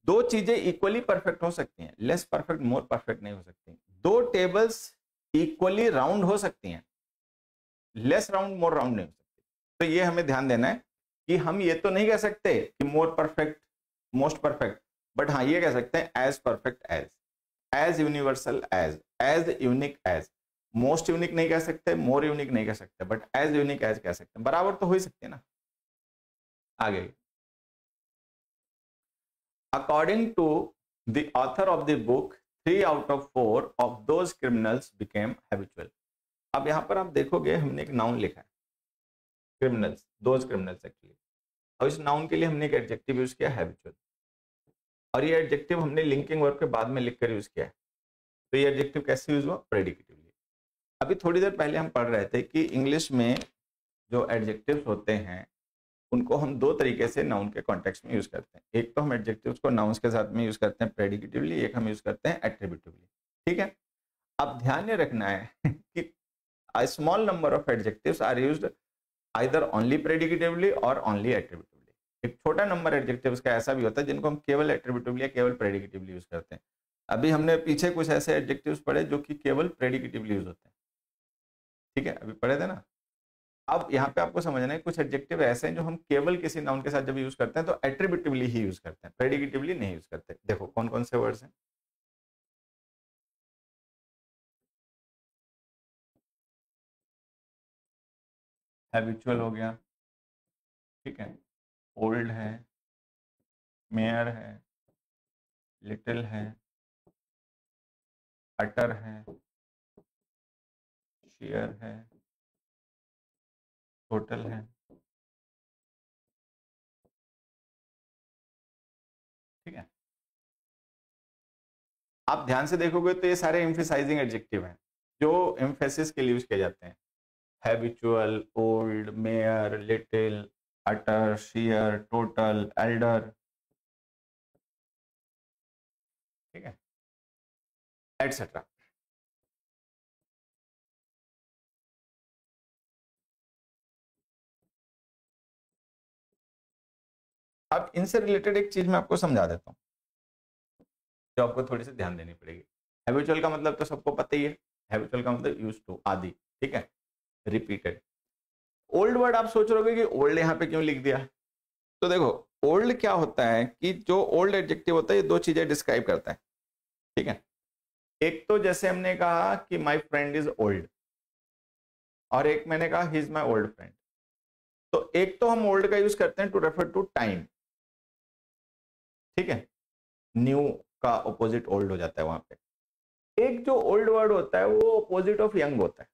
दो चीजें इक्वली परफेक्ट हो सकती हैं, लेस परफेक्ट मोर परफेक्ट नहीं हो सकती। दो टेबल्स इक्वली राउंड हो सकती हैं, लेस राउंड मोर राउंड नहीं हो सकती। तो ये हमें ध्यान देना है कि हम ये तो नहीं कह सकते कि more perfect most perfect, but हाँ ये कह सकते हैं as perfect as universal as unique as. Most unique नहीं कह सकते, मोर यूनिक नहीं कह सकते, बट एज यूनिक एज कह सकते हैं, बराबर तो हो ही सकते हैं ना। आगे, according to the author of the book 3 out of 4 of those criminals became habitual। अब यहां पर आप देखोगे हमने एक नाउन लिखा है, क्रिमिनल्स, दोज क्रिमिनल्स एक्चुअली, और इस नाउन के लिए हमने एक एडजेक्टिव यूज किया हैबिचुअल, और ये एडजेक्टिव हमने लिंकिंग वर्ब के बाद में लिखकर यूज किया है। तो ये एडजेक्टिव कैसे यूज हुआ, प्रेडिकेटिवली। अभी थोड़ी देर पहले हम पढ़ रहे थे कि इंग्लिश में जो एडजेक्टिव्स होते हैं उनको हम दो तरीके से नाउन के कॉन्टेक्स्ट में यूज करते हैं। एक तो हम एडजेक्टिव्स को नाउन्स के साथ में यूज करते हैं प्रेडिकेटिवली, एक हम यूज करते हैं एट्रीब्यूटिवली, ठीक है। अब ध्यान ये रखना है कि a small number of adjectives are used either only predicatively or only attributively। एक छोटा नंबर एडजेक्टिव्स का ऐसा भी होता है जिनको हम केवल एट्रीब्यूटिवली या केवल प्रेडिकेटिवली यूज करते हैं। अभी हमने पीछे कुछ ऐसे एडजेक्टिव्स पढ़े जो कि केवल प्रेडिकेटिवली यूज होते हैं, ठीक है, अभी पढ़े थे ना। अब यहाँ पे आपको समझना है कुछ एडजेक्टिव ऐसे हैं जो हम केवल किसी नाउन के साथ जब यूज करते हैं तो एट्रीब्यूटिवली ही यूज करते हैं, प्रेडिकेटिवली नहीं यूज करते। देखो कौन कौन से वर्ड्स हैं, हैबिचुअल हो गया, ठीक है, ओल्ड है, मेयर है, लिटिल है, अटर है, शेयर है, टोटल है, ठीक है। आप ध्यान से देखोगे तो ये सारे एम्फेसाइजिंग एडजेक्टिव हैं जो एम्फेसिस के लिए यूज किए जाते हैं, हैबिचुअल, ओल्ड, मेयर, लिटिल, अटर, शेयर, टोटल, एल्डर, ठीक है, एटसेट्रा। अब इनसे रिलेटेड एक चीज मैं आपको समझा देता हूँ जो आपको थोड़ी सी ध्यान देनी पड़ेगी। हैबिचुअल का मतलब तो सबको पता ही है, हैबिचुअल का मतलब यूज्ड टू, आदि, ठीक है, रिपीटेड। ओल्ड वर्ड आप सोच रहे हो कि ओल्ड यहाँ पे क्यों लिख दिया, तो देखो ओल्ड क्या होता है कि जो ओल्ड एडजेक्टिव होता है ये दो चीजें डिस्क्राइब करता है, ठीक है। एक तो जैसे हमने कहा कि माय फ्रेंड इज ओल्ड, और एक मैंने कहा he is my old friend. तो एक तो हम ओल्ड का यूज करते हैं टू रेफर टू टाइम, ठीक है, न्यू का ऑपोजिट ओल्ड हो जाता है वहां पे। एक जो ओल्ड वर्ड होता है वो ऑपोजिट ऑफ यंग होता है,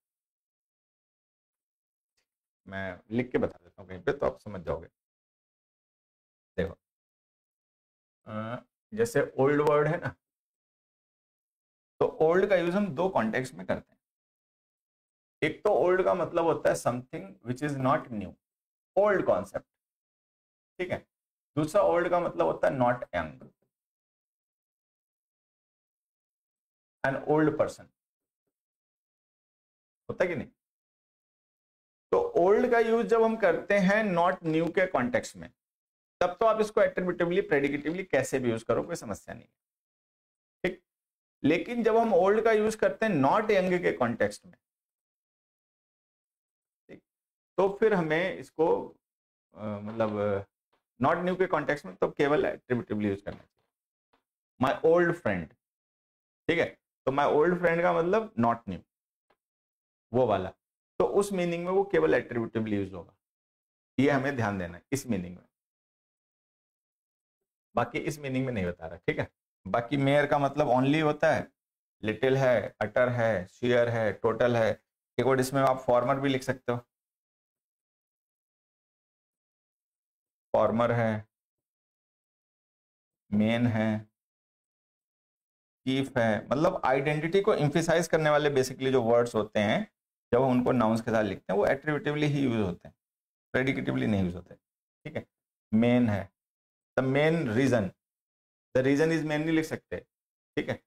मैं लिख के बता देता हूँ कहीं पे तो आप समझ जाओगे। देखो जैसे ओल्ड वर्ड है ना, तो ओल्ड का यूज हम दो कॉन्टेक्स्ट में करते हैं। एक तो ओल्ड का मतलब होता है something which is not new, old concept, ठीक है। दूसरा ओल्ड का मतलब होता है not young, an old person, होता है कि नहीं? तो ओल्ड का यूज जब हम करते हैं नॉट न्यू के कॉन्टेक्स्ट में, तब तो आप इसको एट्रीब्यूटिवली प्रेडिकेटिवली कैसे भी यूज करो, कोई समस्या नहीं है, ठीक। लेकिन जब हम ओल्ड का यूज करते हैं नॉट यंग के कॉन्टेक्स्ट में, ठीक, तो फिर हमें इसको मतलब नॉट न्यू के कॉन्टेक्स्ट में तो केवल एट्रीब्यूटिवली यूज करना चाहिए। माय ओल्ड फ्रेंड, ठीक है, तो माय ओल्ड फ्रेंड का मतलब नॉट न्यू, वो वाला, तो उस मीनिंग में वो केवल एट्रीब्यूटिवली यूज होगा, ये हमें ध्यान देना है इस मीनिंग में, बाकी इस मीनिंग में नहीं बता रहा, ठीक है। बाकी मेयर का मतलब ओनली होता है, लिटिल है, अटर है, शेयर है, टोटल है, एक वर्ड इसमें आप फॉर्मर भी लिख सकते हो, फॉर्मर है, मेन है, चीफ है, मतलब आइडेंटिटी को एम्फिसाइज करने वाले बेसिकली जो वर्ड्स होते हैं, जब हम उनको नाउन्स के साथ लिखते हैं वो एट्रीब्यूटिवली ही यूज होते हैं, प्रेडिकेटिवली नहीं यूज होते, ठीक है। मेन है, the main reason, the reason is main नहीं लिख सकते, ठीक है।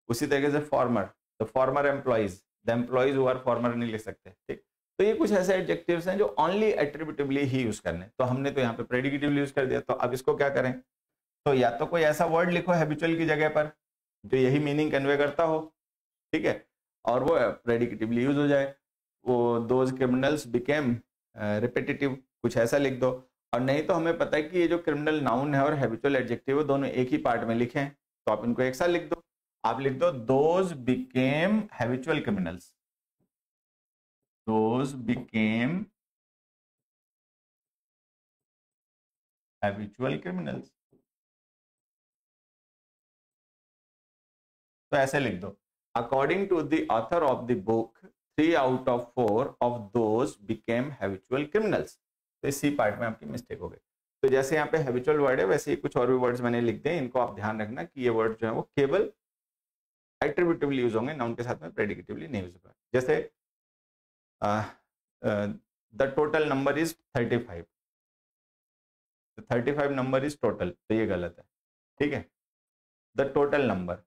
उसी तरीके से former, the former employees, the employees who are former नहीं लिख सकते, ठीक। तो ये कुछ ऐसे एडजेक्टिव्स हैं जो ओनली एट्रीब्यूटिवली ही यूज करने, तो हमने तो यहाँ पे प्रेडिकेटिवली यूज कर दिया, तो अब इसको क्या करें, तो या तो कोई ऐसा वर्ड लिखो हैबिचुअल की जगह पर जो यही मीनिंग कन्वे करता हो, ठीक है, और वो प्रेडिकेटिवली यूज हो जाए, वो दोज क्रिमिनल्स बिकेम रिपीटेटिव, कुछ ऐसा लिख दो। और नहीं तो हमें पता है कि ये जो क्रिमिनल नाउन है और हैबिचुअल एडजेक्टिव है दोनों एक ही पार्ट में लिखे हैं, तो आप इनको एक साथ लिख दो, आप लिख दो those became habitual criminals, those became habitual criminals, तो ऐसे लिख दो, according to the author of the book 3 out of 4 of those became habitual criminals, तो इसी पार्ट में आपकी मिस्टेक हो गई। तो जैसे यहाँ पे हैबिचुअल वर्ड है वैसे ही कुछ और भी वर्ड्स मैंने लिख दिए, इनको आप ध्यान रखना कि ये वर्ड जो है वो केवल एट्रीब्यूटिवली यूज होंगे, नाउन के साथ में प्रेडिकेटिवली नहीं यूज होगा। जैसे the total number is 35, 35 number is total, तो ये गलत है, ठीक है। The total number,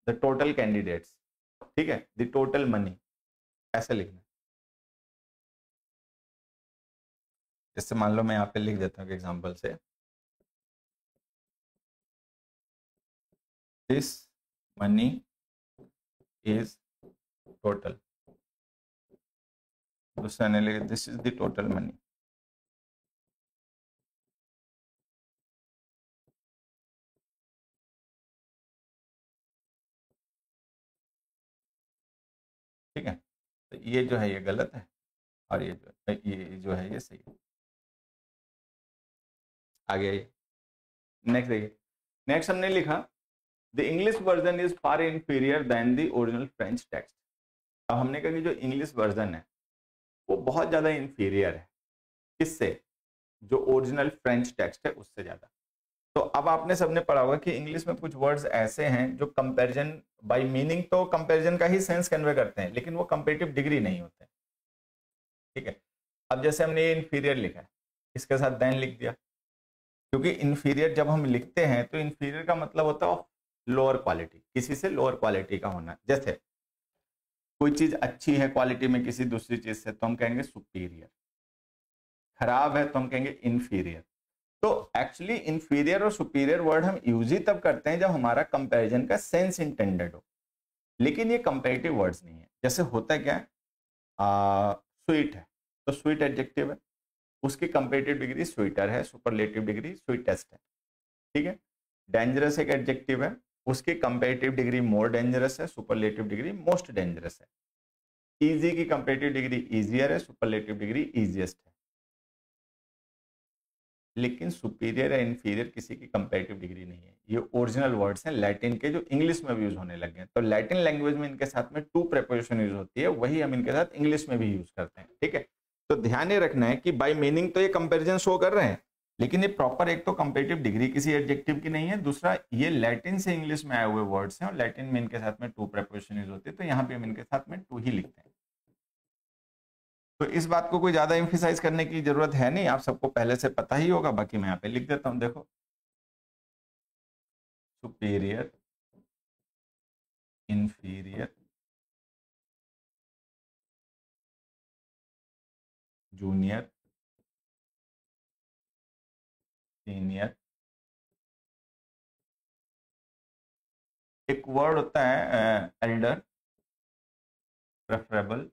the total candidates, ठीक है, द टोटल मनी, ऐसे लिखना। जैसे मान लो मैं यहाँ पे लिख देता हूँ एग्जाम्पल से, दिस मनी इज टोटल, दूसरा ने लिखा this is the total money, ठीक है। तो ये जो है ये गलत है और ये जो है ये सही है। आगे नेक्स्ट देखिए, नेक्स्ट हमने लिखा the English version is far inferior than the original French text. अब हमने कहा कि जो इंग्लिश वर्जन है वो बहुत ज्यादा इंफीरियर है, किससे, जो ओरिजिनल फ्रेंच टेक्स्ट है उससे ज्यादा। तो अब आपने सबने पढ़ा होगा कि इंग्लिश में कुछ वर्ड्स ऐसे हैं जो कंपैरिजन बाय मीनिंग तो कंपैरिजन का ही सेंस कन्वे करते हैं, लेकिन वो कंपेरेटिव डिग्री नहीं होते, ठीक है। अब जैसे हमने ये इंफीरियर लिखा है, इसके साथ देन लिख दिया, क्योंकि इंफीरियर जब हम लिखते हैं तो इंफीरियर का मतलब होता है लोअर क्वालिटी, किसी से लोअर क्वालिटी का होना। जैसे कोई चीज अच्छी है क्वालिटी में किसी दूसरी चीज से तो हम कहेंगे सुपीरियर, खराब है तो हम कहेंगे इंफीरियर। तो एक्चुअली इंफीरियर और सुपीरियर वर्ड हम यूज ही तब करते हैं जब हमारा कंपैरिजन का सेंस इंटेंडेड हो, लेकिन ये कंपैरेटिव वर्ड्स नहीं है। जैसे होता है क्या, स्वीट है तो स्वीट एडजेक्टिव है, उसकी कंपैरेटिव डिग्री स्वीटर है, सुपरलेटिव डिग्री स्वीटेस्ट है, ठीक है। डेंजरस एक एडजेक्टिव है, उसकी कंपैरेटिव डिग्री मोर डेंजरस है, सुपरलेटिव डिग्री मोस्ट डेंजरस है। इजी की कंपैरेटिव डिग्री इजियर है, सुपरलेटिव डिग्री इजीएस्ट है। लेकिन सुपीरियर या इंफीरियर किसी की कंपैरेटिव डिग्री नहीं है, ये ओरिजिनल वर्ड्स हैं लैटिन के जो इंग्लिश में भी यूज होने लगे हैं। तो लैटिन लैंग्वेज में इनके साथ में टू प्रेपोजिशन यूज होती है, वही हम इनके साथ इंग्लिश में भी यूज करते हैं, ठीक है। तो ध्यान ये रखना है कि बाय मीनिंग तो ये कंपैरिजन शो कर रहे हैं, लेकिन ये प्रॉपर एक तो कंपैरेटिव डिग्री किसी एडजेक्टिव की नहीं है, दूसरा ये लैटिन से इंग्लिश में आए हुए वर्ड्स हैं और लैटिन में इनके साथ में टू प्रेपोजिशन यूज होती है, तो यहाँ पे हम इनके साथ में टू ही लिखते हैं। तो इस बात को कोई ज्यादा एम्फिसाइज करने की जरूरत है नहीं, आप सबको पहले से पता ही होगा। बाकी मैं यहाँ पे लिख देता हूं, देखो सुपीरियर, इंफीरियर, जूनियर, सीनियर। एक वर्ड होता है एल्डर, प्रेफरेबल,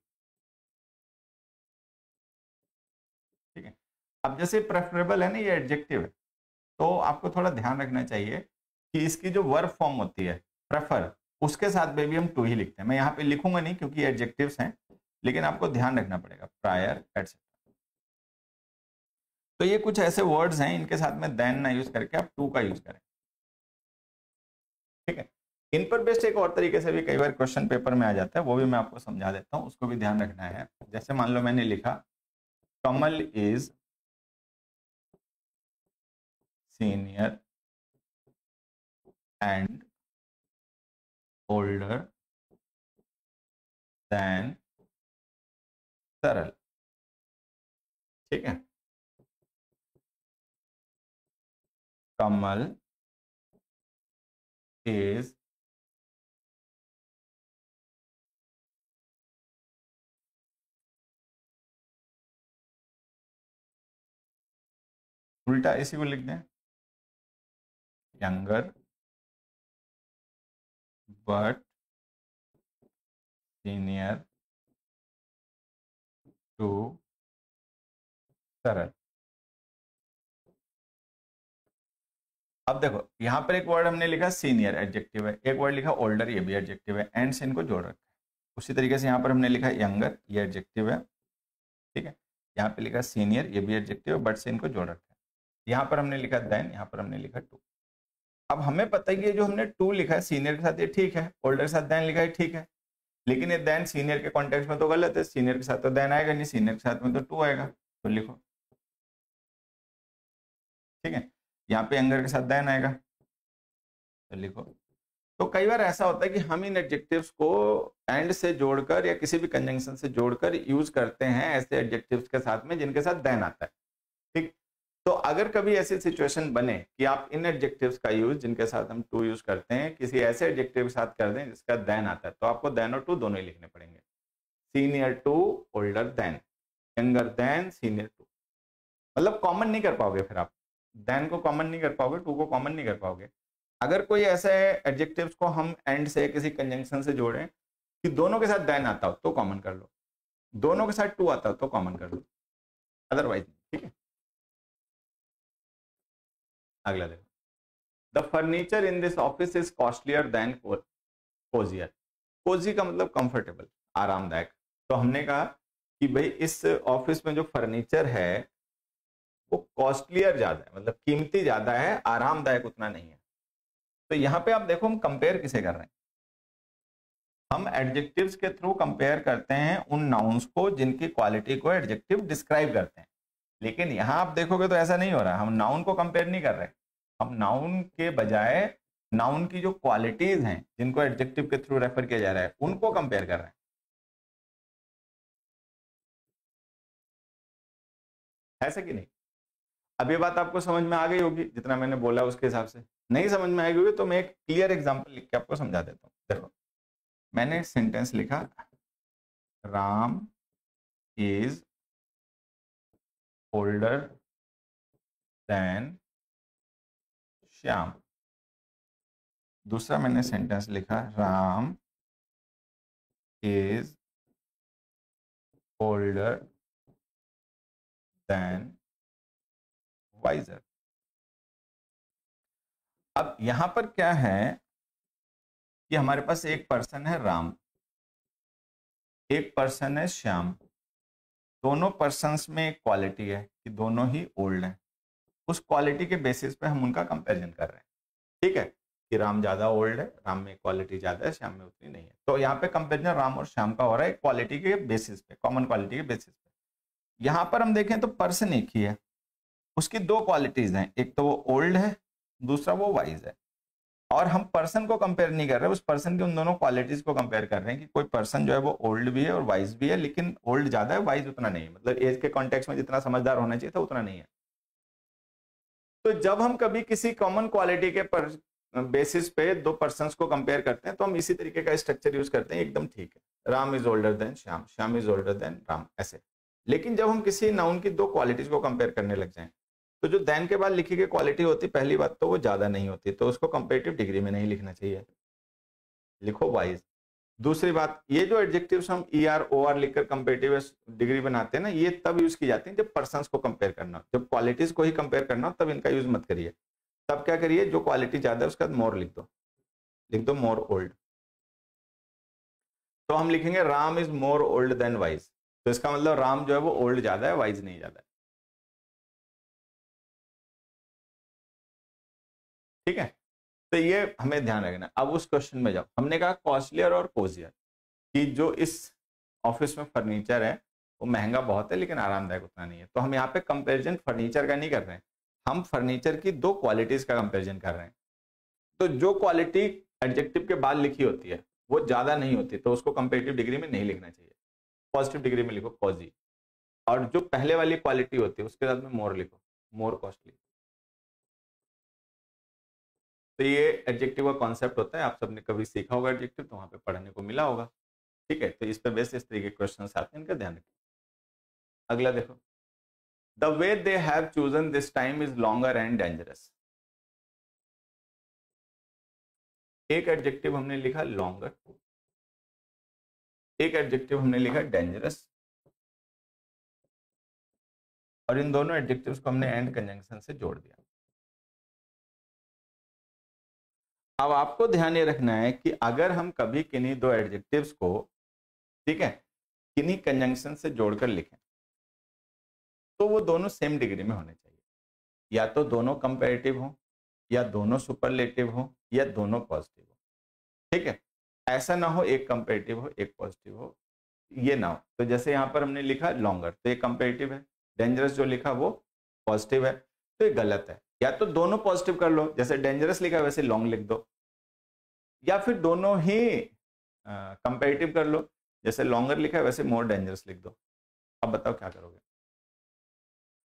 ठीक है। अब जैसे प्रेफरेबल है ना, ये एडजेक्टिव है, तो आपको थोड़ा ध्यान रखना चाहिए कि इसकी जो वर्ब फॉर्म होती है प्रेफर, उसके साथ में भी हम टू ही लिखते हैं। मैं यहाँ पे लिखूंगा नहीं क्योंकि एडजेक्टिव्स हैं, लेकिन आपको ध्यान रखना पड़ेगा, प्रायर एटसेट्रा। तो ये कुछ ऐसे वर्ड्स हैं, इनके साथ में देन ना यूज करके आप टू का यूज करें, ठीक है। इन पर बेस्ड एक और तरीके से भी कई बार क्वेश्चन पेपर में आ जाता है, वो भी मैं आपको समझा देता हूं, उसको भी ध्यान रखना है। जैसे मान लो मैंने लिखा Kamal is senior and older than Saral, ठीक है। कमल इज उल्टा इसी को लिख दें, यंगर बट सीनियर टू सरल। अब देखो यहां पर एक वर्ड हमने लिखा सीनियर, एडजेक्टिव है, एक वर्ड लिखा ओल्डर, ये भी एडजेक्टिव है, एंड से इनको जोड़ रखा है। उसी तरीके से यहाँ पर हमने लिखा यंगर, ये एडजेक्टिव है, ठीक है। यहाँ पे लिखा सीनियर, ये भी एडजेक्टिव है, बट से इनको जोड़ रखा है। यहाँ पर हमने लिखा देन, यहाँ पर हमने लिखा टू। अब हमें पता है कि ये जो हमने टू लिखा है सीनियर के साथ ये ठीक है, ओल्डर के साथ देन लिखा है ठीक है, लेकिन ये देन सीनियर के कॉन्टेक्स्ट में तो गलत है, सीनियर के साथ तो देन आएगा नहीं, सीनियर के साथ में तो टू आएगा, तो लिखो, ठीक है। यहाँ पे यंगर के साथ देन आएगा, तो लिखो। तो कई बार ऐसा होता है कि हम इन एडजेक्टिव्स को एंड से जोड़कर या किसी भी कंजंक्शन से जोड़कर यूज करते हैं ऐसे एडजेक्टिव्स के साथ में जिनके साथ देन आता है, ठीक। तो अगर कभी ऐसी सिचुएशन बने कि आप इन एडजेक्टिव्स का यूज जिनके साथ हम टू यूज करते हैं किसी ऐसे एडजेक्टिव के साथ कर दें जिसका देन आता है, तो आपको देन और टू दोनों ही लिखने पड़ेंगे, senior to older than, younger than senior to. मतलब कॉमन नहीं कर पाओगे, फिर आप देन को कॉमन नहीं कर पाओगे, टू को कॉमन नहीं कर पाओगे। अगर कोई ऐसे एडजेक्टिव्स को हम एंड से किसी कंजंक्शन से जोड़ें कि दोनों के साथ देन आता हो तो कॉमन कर लो, दोनों के साथ टू आता हो तो कॉमन कर लो, अदरवाइज नहीं, ठीक है। अगला देखो, the furniture in this office is costlier than cosier. Cosy का मतलब कंफर्टेबल, आरामदायक। तो हमने कहा कि भाई इस ऑफिस में जो फर्नीचर है वो कॉस्टलियर ज्यादा है, मतलब कीमती ज्यादा है, आरामदायक उतना नहीं है। तो यहां पे आप देखो हम कंपेयर किसे कर रहे हैं, हम एडजेक्टिव्स के थ्रू कंपेयर करते हैं उन नाउन्स को जिनकी क्वालिटी को एडजेक्टिव डिस्क्राइब करते हैं। लेकिन यहां आप देखोगे तो ऐसा नहीं हो रहा, हम नाउन को कंपेयर नहीं कर रहे, हम नाउन के बजाय नाउन की जो क्वालिटीज हैं जिनको एडजेक्टिव के थ्रू रेफर किया जा रहा है उनको कंपेयर कर रहे हैं, ऐसा कि नहीं। अब ये बात आपको समझ में आ गई होगी जितना मैंने बोला उसके हिसाब से। नहीं समझ में आएगी होगी तो मैं एक क्लियर एग्जांपल लिख के आपको समझा देता हूँ। देखो मैंने सेंटेंस लिखा, Ram is older than Shyam. दूसरा मैंने सेंटेंस लिखा, Ram is older than wiser. अब यहां पर क्या है कि हमारे पास एक पर्सन है राम, एक पर्सन है श्याम, दोनों पर्सन्स में एक क्वालिटी है कि दोनों ही ओल्ड हैं। उस क्वालिटी के बेसिस पे हम उनका कंपैरिजन कर रहे हैं, ठीक है, कि राम ज्यादा ओल्ड है, राम में क्वालिटी ज्यादा है, श्याम में उतनी नहीं है। तो यहाँ पे कंपैरिजन राम और श्याम का हो रहा है क्वालिटी के बेसिस पे, कॉमन क्वालिटी के बेसिस पे। यहाँ पर हम देखें तो पर्सन एक ही है, उसकी दो क्वालिटीज हैं, एक तो वो ओल्ड है, दूसरा वो वाइज है। और हम पर्सन को कंपेयर नहीं कर रहे, उस पर्सन की उन दोनों क्वालिटीज को कंपेयर कर रहे हैं कि कोई पर्सन जो है वो ओल्ड भी है और वाइज भी है, लेकिन ओल्ड ज्यादा है, वाइज उतना नहीं है, मतलब एज के कॉन्टेक्स्ट में जितना समझदार होना चाहिए था उतना नहीं है। तो जब हम कभी किसी कॉमन क्वालिटी के बेसिस पे दो पर्सन्स को कंपेयर करते हैं तो हम इसी तरीके का स्ट्रक्चर यूज करते हैं, एकदम ठीक है, Ram is older than Shyam, Shyam is older then Ram, ऐसे। लेकिन जब हम किसी नाउन की दो क्वालिटीज को कंपेयर करने लग जाएं तो जो देन के बाद लिखी गई क्वालिटी होती, पहली बात तो वो ज्यादा नहीं होती, तो उसको कंपेरेटिव डिग्री में नहीं लिखना चाहिए, लिखो वाइज। दूसरी बात, ये जो एडजेक्टिव्स हम ई आर ओ आर लिखकर कंपेरेटिव डिग्री बनाते हैं ना, ये तब यूज की जाती है जब पर्सन्स को कंपेयर करना, जब क्वालिटीज को ही कंपेयर करना तब इनका यूज मत करिए। तब क्या करिए, जो क्वालिटी ज्यादा है उसके बाद मोर लिख दो, लिख दो मोर ओल्ड। तो हम लिखेंगे Ram is more old than wise, तो इसका मतलब राम जो है वो ओल्ड ज्यादा है, वाइज नहीं ज्यादा है। ठीक है, तो ये हमें ध्यान रखना। अब उस क्वेश्चन में जाओ, हमने कहा कॉस्टलियर और कोजियर, कि जो इस ऑफिस में फर्नीचर है वो महंगा बहुत है लेकिन आरामदायक उतना नहीं है। तो हम यहाँ पे कंपैरिजन फर्नीचर का नहीं कर रहे हैं, हम फर्नीचर की दो क्वालिटीज का कंपैरिजन कर रहे हैं। तो जो क्वालिटी एडजेक्टिव के बाद लिखी होती है वो ज्यादा नहीं होती, तो उसको कंपेरेटिव डिग्री में नहीं लिखना चाहिए, पॉजिटिव डिग्री में लिखो कॉजी। और जो पहले वाली क्वालिटी होती है उसके साथ में मोर लिखो, मोर कॉस्टली। तो ये एडजेक्टिव का कॉन्सेप्ट होता है, आप सबने कभी सीखा होगा एडजेक्टिव, तो वहां पे पढ़ने को मिला होगा। ठीक है, तो इस पे बेस इस तरीके के क्वेश्चन आते हैं, इनका ध्यान रखिए। अगला देखो, the way they have chosen this time is longer and dangerous. एक एडजेक्टिव हमने लिखा लॉन्गर, एक एडजेक्टिव हमने लिखा डेंजरस, और इन दोनों एडजेक्टिव्स को हमने एंड कंजंक्शन से जोड़ दिया। अब आपको ध्यान ये रखना है कि अगर हम कभी किन्हीं दो एडजेक्टिव्स को, ठीक है, किन्हीं कंजंक्शन से जोड़कर लिखें तो वो दोनों सेम डिग्री में होने चाहिए, या तो दोनों कंपैरेटिव हो, या दोनों सुपरलेटिव हो, या दोनों पॉजिटिव हो। ठीक है, ऐसा ना हो एक कंपैरेटिव हो एक पॉजिटिव हो, ये ना हो। तो जैसे यहाँ पर हमने लिखा लॉन्गर, तो ये कंपैरेटिव है, डेंजरस जो लिखा वो पॉजिटिव है, तो ये गलत है। या तो दोनों पॉजिटिव कर लो, जैसे डेंजरस लिखा वैसे लॉन्ग लिख दो, या फिर दोनों ही कंपैरेटिव कर लो, जैसे लॉन्गर लिखा है वैसे मोर डेंजरस लिख दो। अब बताओ क्या करोगे।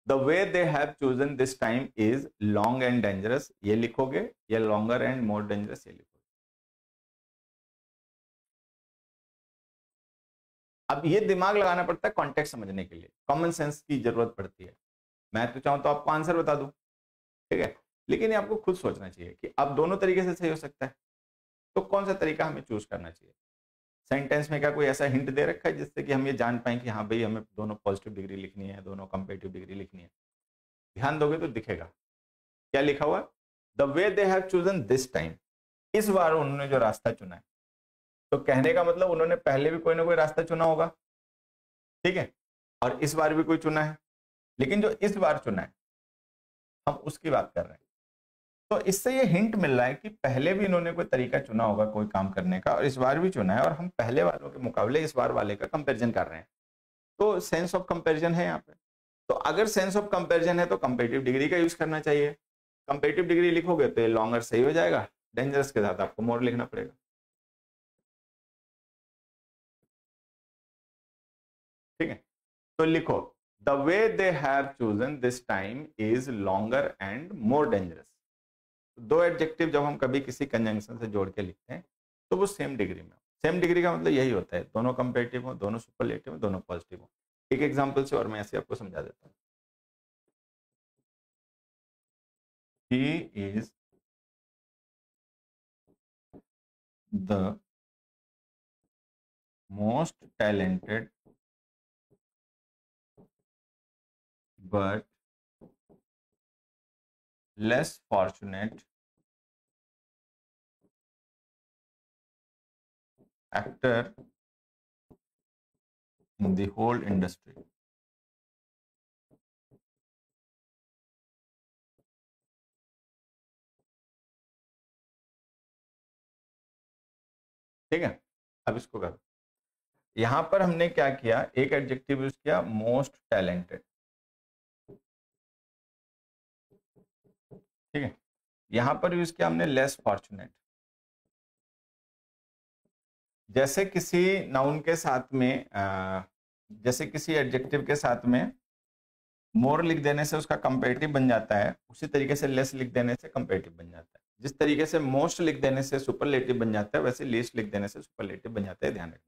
The way they have chosen this time is long and dangerous, ये लिखोगे, या लॉन्गर एंड मोर डेंजरस ये लिखोगे। अब ये दिमाग लगाना पड़ता है कॉन्टेक्स्ट समझने के लिए, कॉमन सेंस की जरूरत पड़ती है। मैं तो चाहूं तो आपको आंसर बता दूं, ठीक है, लेकिन ये आपको खुद सोचना चाहिए कि अब दोनों तरीके से सही हो सकता है, तो कौन सा तरीका हमें चूज करना चाहिए। सेंटेंस में क्या कोई ऐसा हिंट दे रखा है जिससे कि हम ये जान पाए कि हाँ भाई हमें दोनों पॉजिटिव डिग्री लिखनी है, दोनों कंपेरेटिव डिग्री लिखनी है। ध्यान दोगे तो दिखेगा क्या लिखा हुआ, the way they have chosen this time, इस बार उन्होंने जो रास्ता चुना है, तो कहने का मतलब उन्होंने पहले भी कोई ना कोई रास्ता चुना होगा, ठीक है, और इस बार भी कोई चुना है, लेकिन जो इस बार चुना है हम उसकी बात कर रहे हैं। तो इससे ये हिंट मिल रहा है कि पहले भी इन्होंने कोई तरीका चुना होगा कोई काम करने का, और इस बार भी चुना है, और हम पहले वालों के मुकाबले इस बार वाले का कंपैरिजन कर रहे हैं। तो सेंस ऑफ कंपैरिजन है यहाँ पे। तो अगर सेंस ऑफ कंपैरिजन है तो कंपेरेटिव डिग्री का यूज करना चाहिए। कंपेरेटिव डिग्री लिखोगे तो लॉन्गर सही हो जाएगा, डेंजरस के साथ आपको मोर लिखना पड़ेगा। ठीक है, तो लिखो the way they have chosen this time is longer and more dangerous. दो एडजेक्टिव जब हम कभी किसी कंजंक्शन से जोड़ के लिखते हैं तो वो सेम डिग्री में हो। सेम डिग्री का मतलब यही होता है दोनों कंपेरेटिव हो, दोनों सुपरलेटिव हो, दोनों पॉजिटिव हो। एक एग्जांपल से और मैं ऐसे आपको समझा देता हूँ। He is the most talented but less fortunate actor in the whole industry। ठीक है, अब इसको करो। यहां पर हमने क्या किया, एक एडजेक्टिव यूज किया मोस्ट टैलेंटेड, ठीक है, यहां पर यूज किया हमने लेस फॉर्चुनेट। जैसे किसी नाउन के साथ में जैसे किसी एडजेक्टिव के साथ में मोर लिख देने से उसका कंपेरेटिव बन जाता है, उसी तरीके से लेस लिख देने से कंपेरेटिव बन जाता है। जिस तरीके से मोस्ट लिख देने से सुपरलेटिव बन जाता है, वैसे लीस्ट लिख देने से सुपरलेटिव बन जाता है, ध्यान रखना।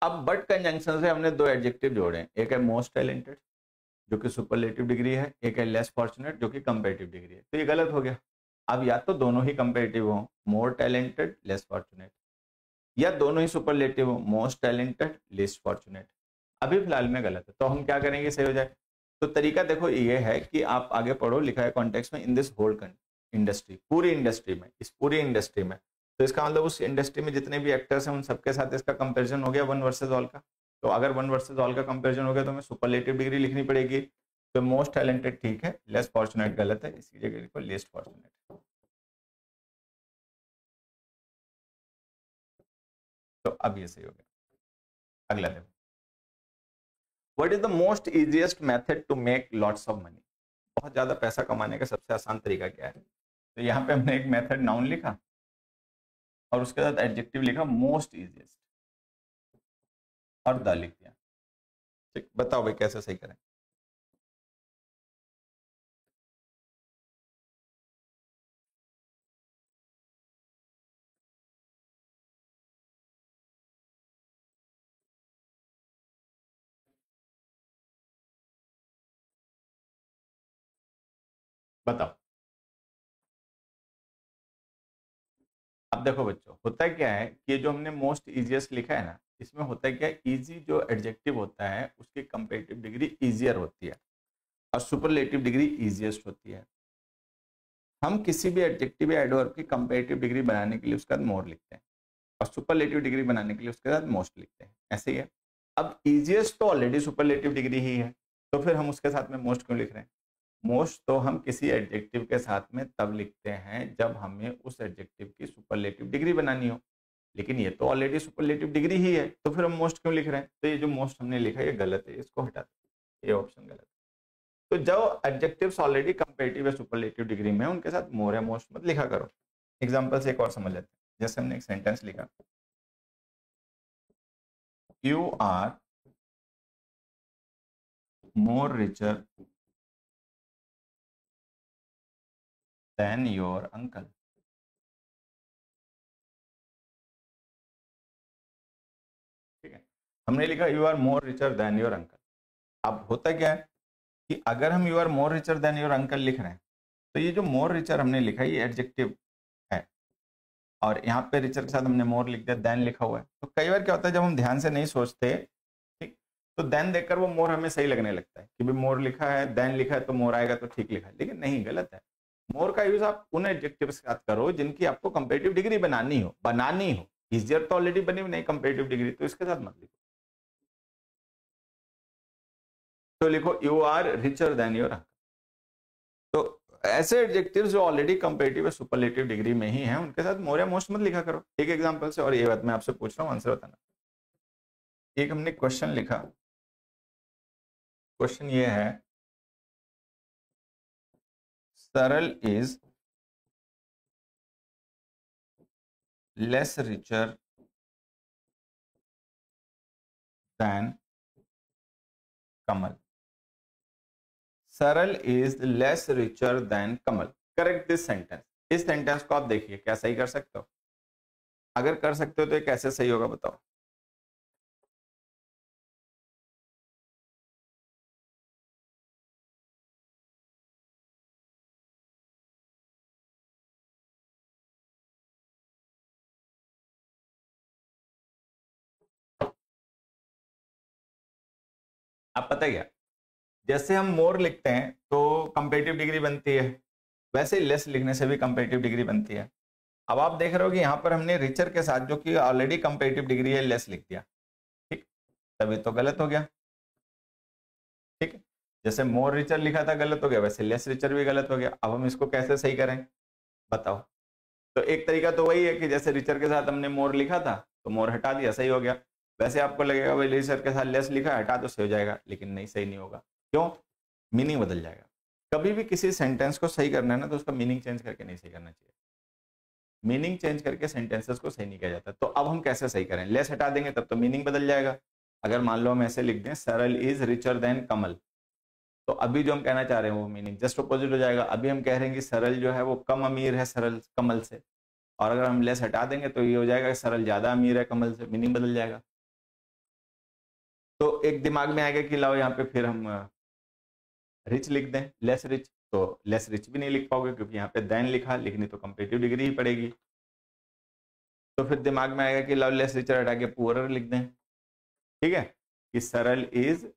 अब बट कंजंक्शन से हमने दो एडजेक्टिव जोड़े हैं, एक है मोस्ट टैलेंटेड जो कि सुपरलेटिव डिग्री है, एक है लेस फॉर्चुनेट जो कि कंपेरेटिव डिग्री है। तो ये गलत हो गया। अब या तो दोनों ही कंपेरेटिव हो, मोर टैलेंटेड लेस फॉर्चुनेट, या दोनों ही सुपरलेटिव हो, मोस्ट टैलेंटेड लेस फॉर्चुनेट। अभी फिलहाल में गलत है, तो हम क्या करेंगे सही हो जाए। तो तरीका देखो ये है कि आप आगे पढ़ो, लिखा है कॉन्टेक्स्ट में इन दिस होल इंडस्ट्री, पूरी इंडस्ट्री में, इस पूरी इंडस्ट्री में। तो इसका मतलब उस इंडस्ट्री में जितने भी एक्टर्स हैं उन सबके साथ इसका कंपेरिजन हो गया वन वर्सेस ऑल का। तो अगर वन वर्सेस ऑल का कंपेरिजन हो गया तो हमें सुपरलेटिव डिग्री लिखनी पड़ेगी। तो मोस्ट टैलेंटेड ठीक है, लेस फॉर्चुनेट गलत है, इसकी जगह लिखो लेस्ट फॉर्चुनेट। तो अब ये सही हो गया। अगला देखो, what is the most easiest method to make lots of money. बहुत ज्यादा पैसा कमाने का सबसे आसान तरीका क्या है। तो यहाँ पे हमने एक मेथड नाउन लिखा और उसके साथ एडजेक्टिव लिखा मोस्ट इजीएस्ट और द लिख दिया। ठीक, बताओ भाई कैसे सही करें। बताओ। अब देखो बच्चों, होता क्या है कि ये जो हमने मोस्ट इजीएस्ट लिखा है ना, इसमें होता क्या है, इजी जो एडजेक्टिव होता है उसकी कंपेरेटिव डिग्री इजियर होती है और सुपरलेटिव डिग्री इजीएस्ट होती है। हम किसी भी एडजेक्टिव या एडवर्ब की कंपेरेटिव डिग्री बनाने के लिए उसके बाद मोर लिखते हैं और सुपरलेटिव डिग्री बनाने के लिए उसके साथ मोस्ट लिखते हैं, ऐसे ही है। अब इजीएस्ट तो ऑलरेडी सुपरलेटिव डिग्री ही है, तो फिर हम उसके साथ में मोस्ट क्यों लिख रहे हैं। मोस्ट तो हम किसी एडजेक्टिव के साथ में तब लिखते हैं जब हमें उस एडजेक्टिव की सुपरलेटिव डिग्री बनानी हो, लेकिन ये तो ऑलरेडी सुपरलेटिव डिग्री ही है, तो फिर हम मोस्ट क्यों लिख रहे हैं। तो ये जो मोस्ट हमने लिखा है ये गलत है, इसको हटा दो, ये ऑप्शन गलत है। तो जो एडजेक्टिव्स ऑलरेडी कंपेरेटिव या सुपरलेटिव डिग्री में है उनके साथ मोर या मोस्ट मत लिखा करो। एग्जांपल से एक और समझ लेते हैं। जैसे हमने एक सेंटेंस लिखा, you are more richer than your uncle. ठीक है, हमने लिखा you are more richer than your uncle. अब होता क्या है कि अगर हम you are more richer than your uncle लिख रहे हैं तो ये जो मोर रिचर हमने लिखा है ये एडजेक्टिव है और यहाँ पे रिचर के साथ हमने मोर लिख दिया, देन लिखा हुआ है। तो कई बार क्या होता है जब हम ध्यान से नहीं सोचते, ठीक, तो देन देखकर वो मोर हमें सही लगने लगता है कि भाई मोर लिखा है, देन लिखा है तो मोर आएगा तो ठीक लिखा है, लेकिन नहीं, गलत है। मोर का यूज आप उन एडजेक्टिव के साथ करो जिनकी आपको कंपेरेटिव डिग्री बनानी हो। इजियर तो ऑलरेडी बनी हुई नहीं कंपेरेटिव डिग्री, तो इसके साथ मत लिखो। तो लिखो you are richer than your uncle. तो ऐसे एडजेक्टिव्स जो ऑलरेडी कंपेरेटिव सुपरलेटिव डिग्री में ही हैं उनके साथ मोर या मोस्ट मत लिखा करो। एक एग्जांपल से, और ये बात मैं आपसे पूछ रहा हूँ, आंसर बताना। एक हमने क्वेश्चन लिखा, क्वेश्चन ये है, Saral is less richer than Kamal. Saral is less richer than Kamal, correct this sentence. इस सेंटेंस को आप देखिए क्या सही कर सकते हो। अगर कर सकते हो तो ये कैसे सही होगा बताओ। आप पता क्या, जैसे हम मोर लिखते हैं तो कंपेरेटिव डिग्री बनती है, वैसे ही लेस लिखने से भी कंपेरेटिव डिग्री बनती है। अब आप देख रहे हो कि यहाँ पर हमने रिचर के साथ जो कि ऑलरेडी कंपेरेटिव डिग्री है लेस लिख दिया, ठीक, तभी तो गलत हो गया। ठीक है, जैसे मोर रिचर लिखा था गलत हो गया, वैसे लेस रिचर भी गलत हो गया। अब हम इसको कैसे सही करें बताओ। तो एक तरीका तो वही है कि जैसे रिचर के साथ हमने मोर लिखा था तो मोर हटा दिया, सही हो गया। वैसे आपको लगेगा भाई रिचर के साथ लेस लिखा, हटा तो सही हो जाएगा, लेकिन नहीं, सही नहीं होगा। क्यों? मीनिंग बदल जाएगा। कभी भी किसी सेंटेंस को सही करना है ना तो उसका मीनिंग चेंज करके नहीं सही करना चाहिए। मीनिंग चेंज करके सेंटेंसेस को सही नहीं किया जाता। तो अब हम कैसे सही करें? लेस हटा देंगे तब तो मीनिंग बदल जाएगा। अगर मान लो हम ऐसे लिख दें सरल इज रिचर देन कमल, तो अभी जो हम कहना चाह रहे हैं वो मीनिंग जस्ट अपोजिट हो जाएगा। अभी हम कह रहे हैं कि सरल जो है वो कम अमीर है सरल कमल से, और अगर हम लेस हटा देंगे तो ये हो जाएगा कि सरल ज्यादा अमीर है कमल से, मीनिंग बदल जाएगा। तो एक दिमाग में आएगा कि लाओ यहाँ पे फिर हम रिच लिख दें, लेस रिच, तो लेस रिच भी नहीं लिख पाओगे क्योंकि यहाँ पे देन लिखा, लिखनी तो कंपेरेटिव डिग्री ही पड़ेगी। तो फिर दिमाग में आएगा कि लाओ लेस रिचर हटा के पुअरर लिख दें, ठीक है, कि सरल इज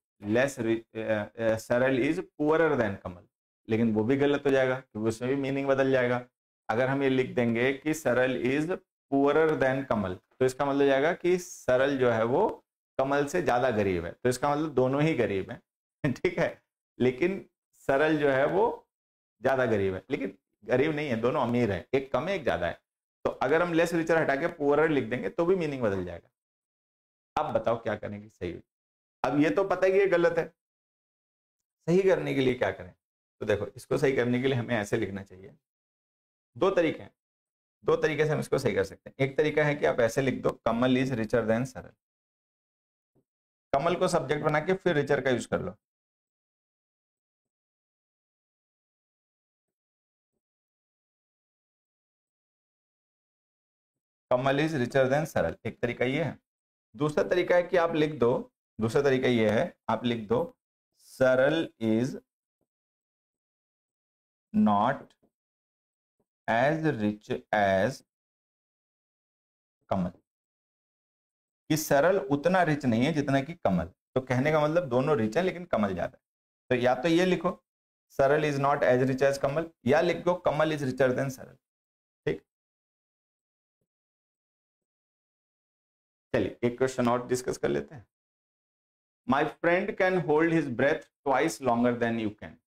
सरल इज पुअरर देन कमल, लेकिन वो भी गलत हो जाएगा क्योंकि उसमें भी मीनिंग बदल जाएगा। अगर हम ये लिख देंगे कि सरल इज पुअरर देन कमल, तो इसका मतलब जाएगा कि सरल जो है वो कमल से ज्यादा गरीब है, तो इसका मतलब दोनों ही गरीब हैं ठीक है, लेकिन सरल जो है वो ज्यादा गरीब है, लेकिन गरीब नहीं है, दोनों अमीर है, एक कम है एक ज्यादा है। तो अगर हम लेस रिचर हटा के पुअरर लिख देंगे तो भी मीनिंग बदल जाएगा। अब बताओ क्या करेंगे सही? अब ये तो पता है कि ये गलत है, सही करने के लिए क्या करें? तो देखो, इसको सही करने के लिए हमें ऐसे लिखना चाहिए। दो तरीके हैं, दो तरीके से हम इसको सही कर सकते हैं। एक तरीका है कि आप ऐसे लिख दो कमल इज रिचर देन सरल, कमल को सब्जेक्ट बना के फिर रिचर का यूज कर लो। कमल इज रिचर देन सरल, एक तरीका ये है। दूसरा तरीका है कि आप लिख दो, दूसरा तरीका ये है आप लिख दो Saral is not as rich as Kamal, कि सरल उतना रिच नहीं है जितना कि कमल। तो कहने का मतलब दोनों रिच है लेकिन कमल ज्यादा है। तो या तो ये लिखो Saral is not as rich as Kamal, या लिख दो कमल इज रिचर देन सरल। ठीक, चलिए एक क्वेश्चन और डिस्कस कर लेते हैं। My friend can hold his breath twice longer than you can,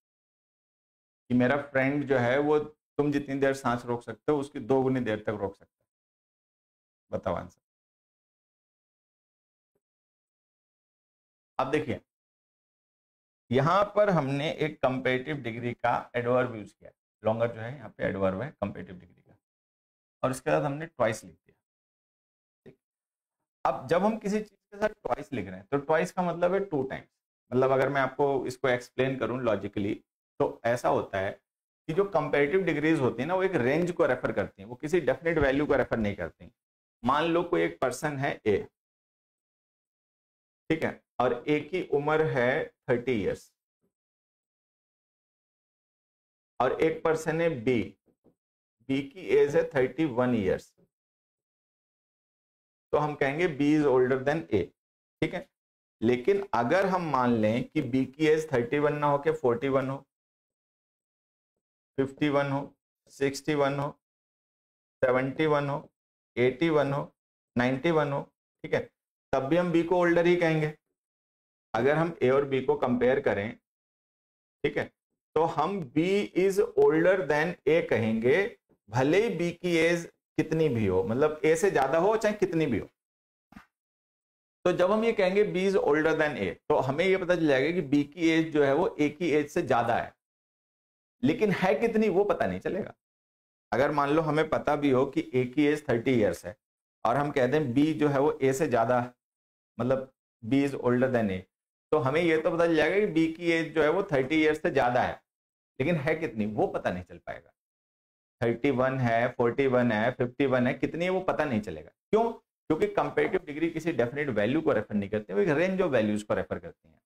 कि मेरा फ्रेंड जो है वो तुम जितनी देर सांस रोक सकते हो उसकी 2 गुनी देर तक रोक सकता है। बताओ आंसर। अब देखिए, यहां पर हमने एक कंपेरेटिव डिग्री का एडवर्ब यूज किया, लॉन्गर जो है यहाँ पे एडवर्ब है कंपेरेटिव डिग्री का, और इसके बाद हमने ट्वाइस लिख दिया। ठीक, अब जब हम किसी चीज के साथ ट्वाइस लिख रहे हैं तो ट्वाइस का मतलब है 2 टाइम्स। मतलब अगर मैं आपको इसको एक्सप्लेन करूं लॉजिकली तो ऐसा होता है कि जो कंपेरेटिव डिग्रीज होती है ना वो एक रेंज को रेफर करती हैं, वो किसी डेफिनेट वैल्यू को रेफर नहीं करती। मान लो कोई एक पर्सन है ए, ठीक है, और ए की उम्र है 30 ईयर्स, और एक पर्सन है बी, बी की एज है 31 ईयर्स, तो हम कहेंगे बी इज ओल्डर देन ए। ठीक है, लेकिन अगर हम मान लें कि बी की एज 31 ना हो के 41 हो, 51 हो, 61 हो, 71 हो, 81 हो, 91 हो, ठीक है, तब भी हम बी को ओल्डर ही कहेंगे। अगर हम ए और बी को कंपेयर करें, ठीक है, तो हम बी इज ओल्डर देन ए कहेंगे, भले ही बी की एज कितनी भी हो, मतलब ए से ज्यादा हो चाहे कितनी भी हो। तो जब हम ये कहेंगे बी इज ओल्डर देन ए, तो हमें ये पता चल जाएगा कि बी की एज जो है वो ए की एज से ज्यादा है, लेकिन है कितनी वो पता नहीं चलेगा। अगर मान लो हमें पता भी हो कि ए की एज 30 ईयर्स है और हम कहते हैं बी जो है वो ए से ज्यादा, मतलब बी इज ओल्डर देन ए, तो हमें ये तो पता चल जाएगा कि बी की एज जो है वो 30 ईयर्स से ज्यादा है, लेकिन है कितनी वो पता नहीं चल पाएगा। 31 है, 41 है, 51 है, कितनी है वो पता नहीं चलेगा। क्यों? क्योंकि कंपेरेटिव डिग्री किसी डेफिनेट वैल्यू को रेफर नहीं करती, वो एक रेंज ऑफ वैल्यूज को रेफर करती है।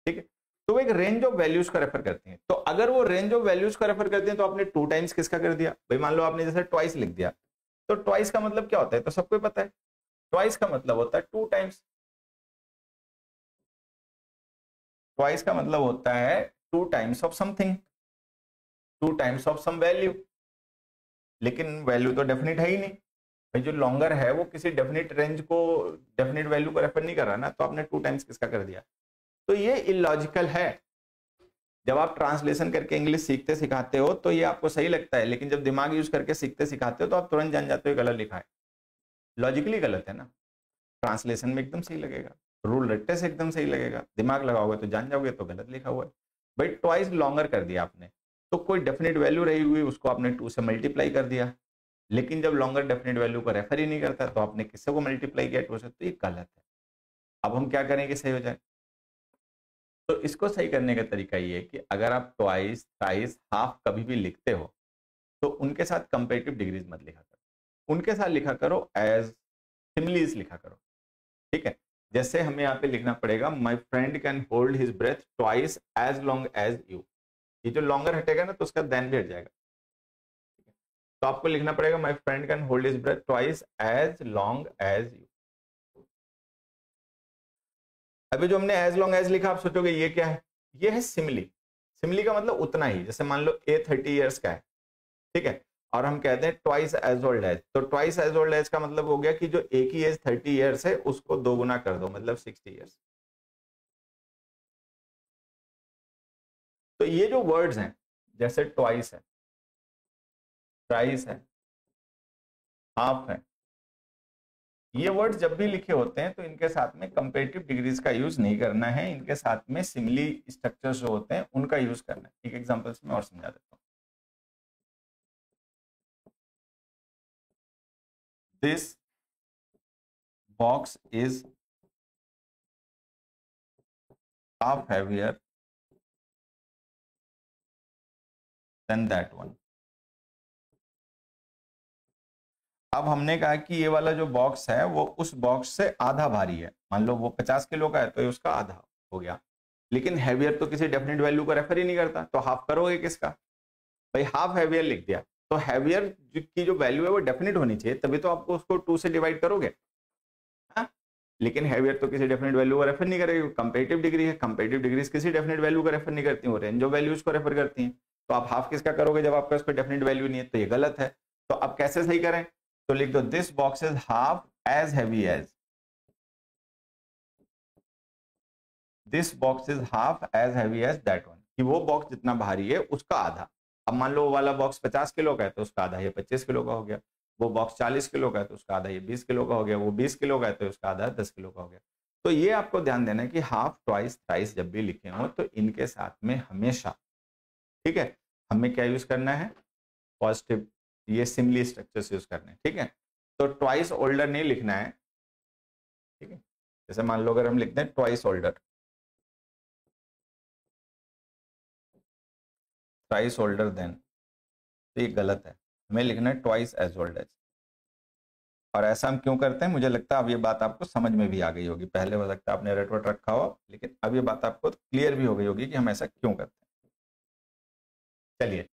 ठीक है, तो वो एक रेंज ऑफ वैल्यूज को रेफर करती हैं। तो अगर वो रेंज ऑफ वैल्यूज को रेफर करती हैं तो आपने 2 टाइम्स किसका कर दिया भाई? मान लो आपने जैसे ट्वाइस लिख दिया, तो ट्वाइस का मतलब क्या होता है? तो सबको पता है, ट्वाइस का मतलब होता है 2 टाइम्स। ट्वाइस का मतलब होता है 2 times of something, 2 times of some value, लेकिन वैल्यू तो डेफिनेट है ही नहीं भाई। जो लॉन्गर है वो किसी डेफिनेट रेंज को, डेफिनेट वैल्यू को रेफर नहीं कर रहा ना, तो आपने 2 टाइम्स किसका कर दिया? तो ये इलॉजिकल है। जब आप ट्रांसलेशन करके इंग्लिश सीखते सिखाते हो तो ये आपको सही लगता है, लेकिन जब दिमाग यूज करके सीखते सिखाते हो तो आप तुरंत जान जाते हो गलत लिखा है, लॉजिकली गलत है ना। ट्रांसलेशन में एकदम सही लगेगा, रूल रट्टे से एकदम सही लगेगा, दिमाग लगाओगे तो जान जाओगे तो गलत लिखा हुआ है। भाई ट्वाइस लॉन्गर कर दिया आपने, तो कोई डेफिनेट वैल्यू रही हुई उसको आपने 2 से मल्टीप्लाई कर दिया, लेकिन जब लॉन्गर डेफिनेट वैल्यू को रेफर ही नहीं करता तो आपने किससे को मल्टीप्लाई किया 2 से, तो ये गलत है। अब हम क्या करें कि सही हो जाए? तो इसको सही करने का तरीका ये है कि अगर आप ट्वाइस, थ्राइस, हाफ कभी भी लिखते हो तो उनके साथ कंपेरेटिव डिग्रीज मत लिखा करो, उनके साथ लिखा करो एज सिमिलीज लिखा करो, ठीक है? जैसे हमें यहाँ पे लिखना पड़ेगा my friend can hold his breath twice as long as you, ये जो लॉन्गर हटेगा ना तो उसका देन भी हट जाएगा, तो आपको लिखना पड़ेगा my friend can hold his breath twice as long as you. अभी जो हमने एज लॉन्ग एज लिखा, आप सोचोगे ये क्या है? ये है सिमिली। सिमिली का मतलब उतना ही, जैसे मान लो ए 30 ईयर्स का है, ठीक है, और हम कहते हैं ट्वाइस एज ओल्ड एज, तो ट्वाइस एज ओल्ड एज का मतलब हो गया कि जो ए की एज 30 ईयर्स है उसको 2 गुना कर दो, मतलब 60 ईयर्स। तो ये जो वर्ड्स हैं जैसे ट्वाइस है, ट्राइस है, हाफ है, ये वर्ड्स जब भी लिखे होते हैं तो इनके साथ में कंपेरेटिव डिग्रीज का यूज नहीं करना है, इनके साथ में सिमिली स्ट्रक्चर्स जो होते हैं उनका यूज करना है। एक एग्जांपल से मैं और समझा देता हूँ। This box is half heavier than that one। अब हमने कहा कि ये वाला जो बॉक्स है वो उस बॉक्स से आधा भारी है, मान लो वो 50 किलो का है तो ये उसका आधा हो गया, लेकिन हैवियर तो किसी डेफिनेट वैल्यू को रेफर ही नहीं करता, तो हाफ करोगे किसका? भाई हाफ हैवियर लिख दिया, तो हैवियर की जो वैल्यू है वो डेफिनेट होनी चाहिए, तभी तो आपको उसको 2 से डिवाइड करोगे, हाँ? लेकिन हैवियर तो किसी डेफिनेट वैल्यू को रेफर नहीं करेगी, कंपेरेटिव डिग्री है, कंपेरेटिव डिग्रीज किसी डेफिनेट वैल्यू को रेफर नहीं करती, वो रेंज ऑफ वैल्यूज को रेफर करती हैं, तो आप हाफ किसका करोगे जब आपका उसको डेफिनेट वैल्यू नहीं है? तो ये गलत है। तो अब कैसे सही करें? तो लिख दो this box is half as heavy as, this box is half as heavy as that one, कि वो बॉक्स जितना भारी है उसका आधा। अब मान लो वो वाला बॉक्स 50 किलो का है तो उसका आधा ये 25 किलो का हो गया, वो बॉक्स 40 किलो का है तो उसका आधा ये 20 किलो का हो गया, वो 20 किलो का है तो उसका आधा 10 किलो का हो गया। तो ये आपको ध्यान देना है कि हाफ, ट्वाइस, थ्राइस जब भी लिखे हो तो इनके साथ में हमेशा, ठीक है, हमें क्या यूज करना है? पॉजिटिव, ये सिमिली स्ट्रक्चर्स यूज करने हैं, ठीक है? तो ट्वाइस ओल्डर नहीं लिखना है, ठीक है? जैसे मान लो अगर हम लिखते हैं twice older, twice older than, तो ये गलत है, हमें लिखना है ट्वाइस एज ओल्ड एज। और ऐसा हम क्यों करते हैं? मुझे लगता है अब ये बात आपको समझ में भी आ गई होगी, पहले हो सकता है आपने रटवट रखा हो, लेकिन अब ये बात आपको क्लियर भी हो गई होगी कि हम ऐसा क्यों करते हैं। चलिए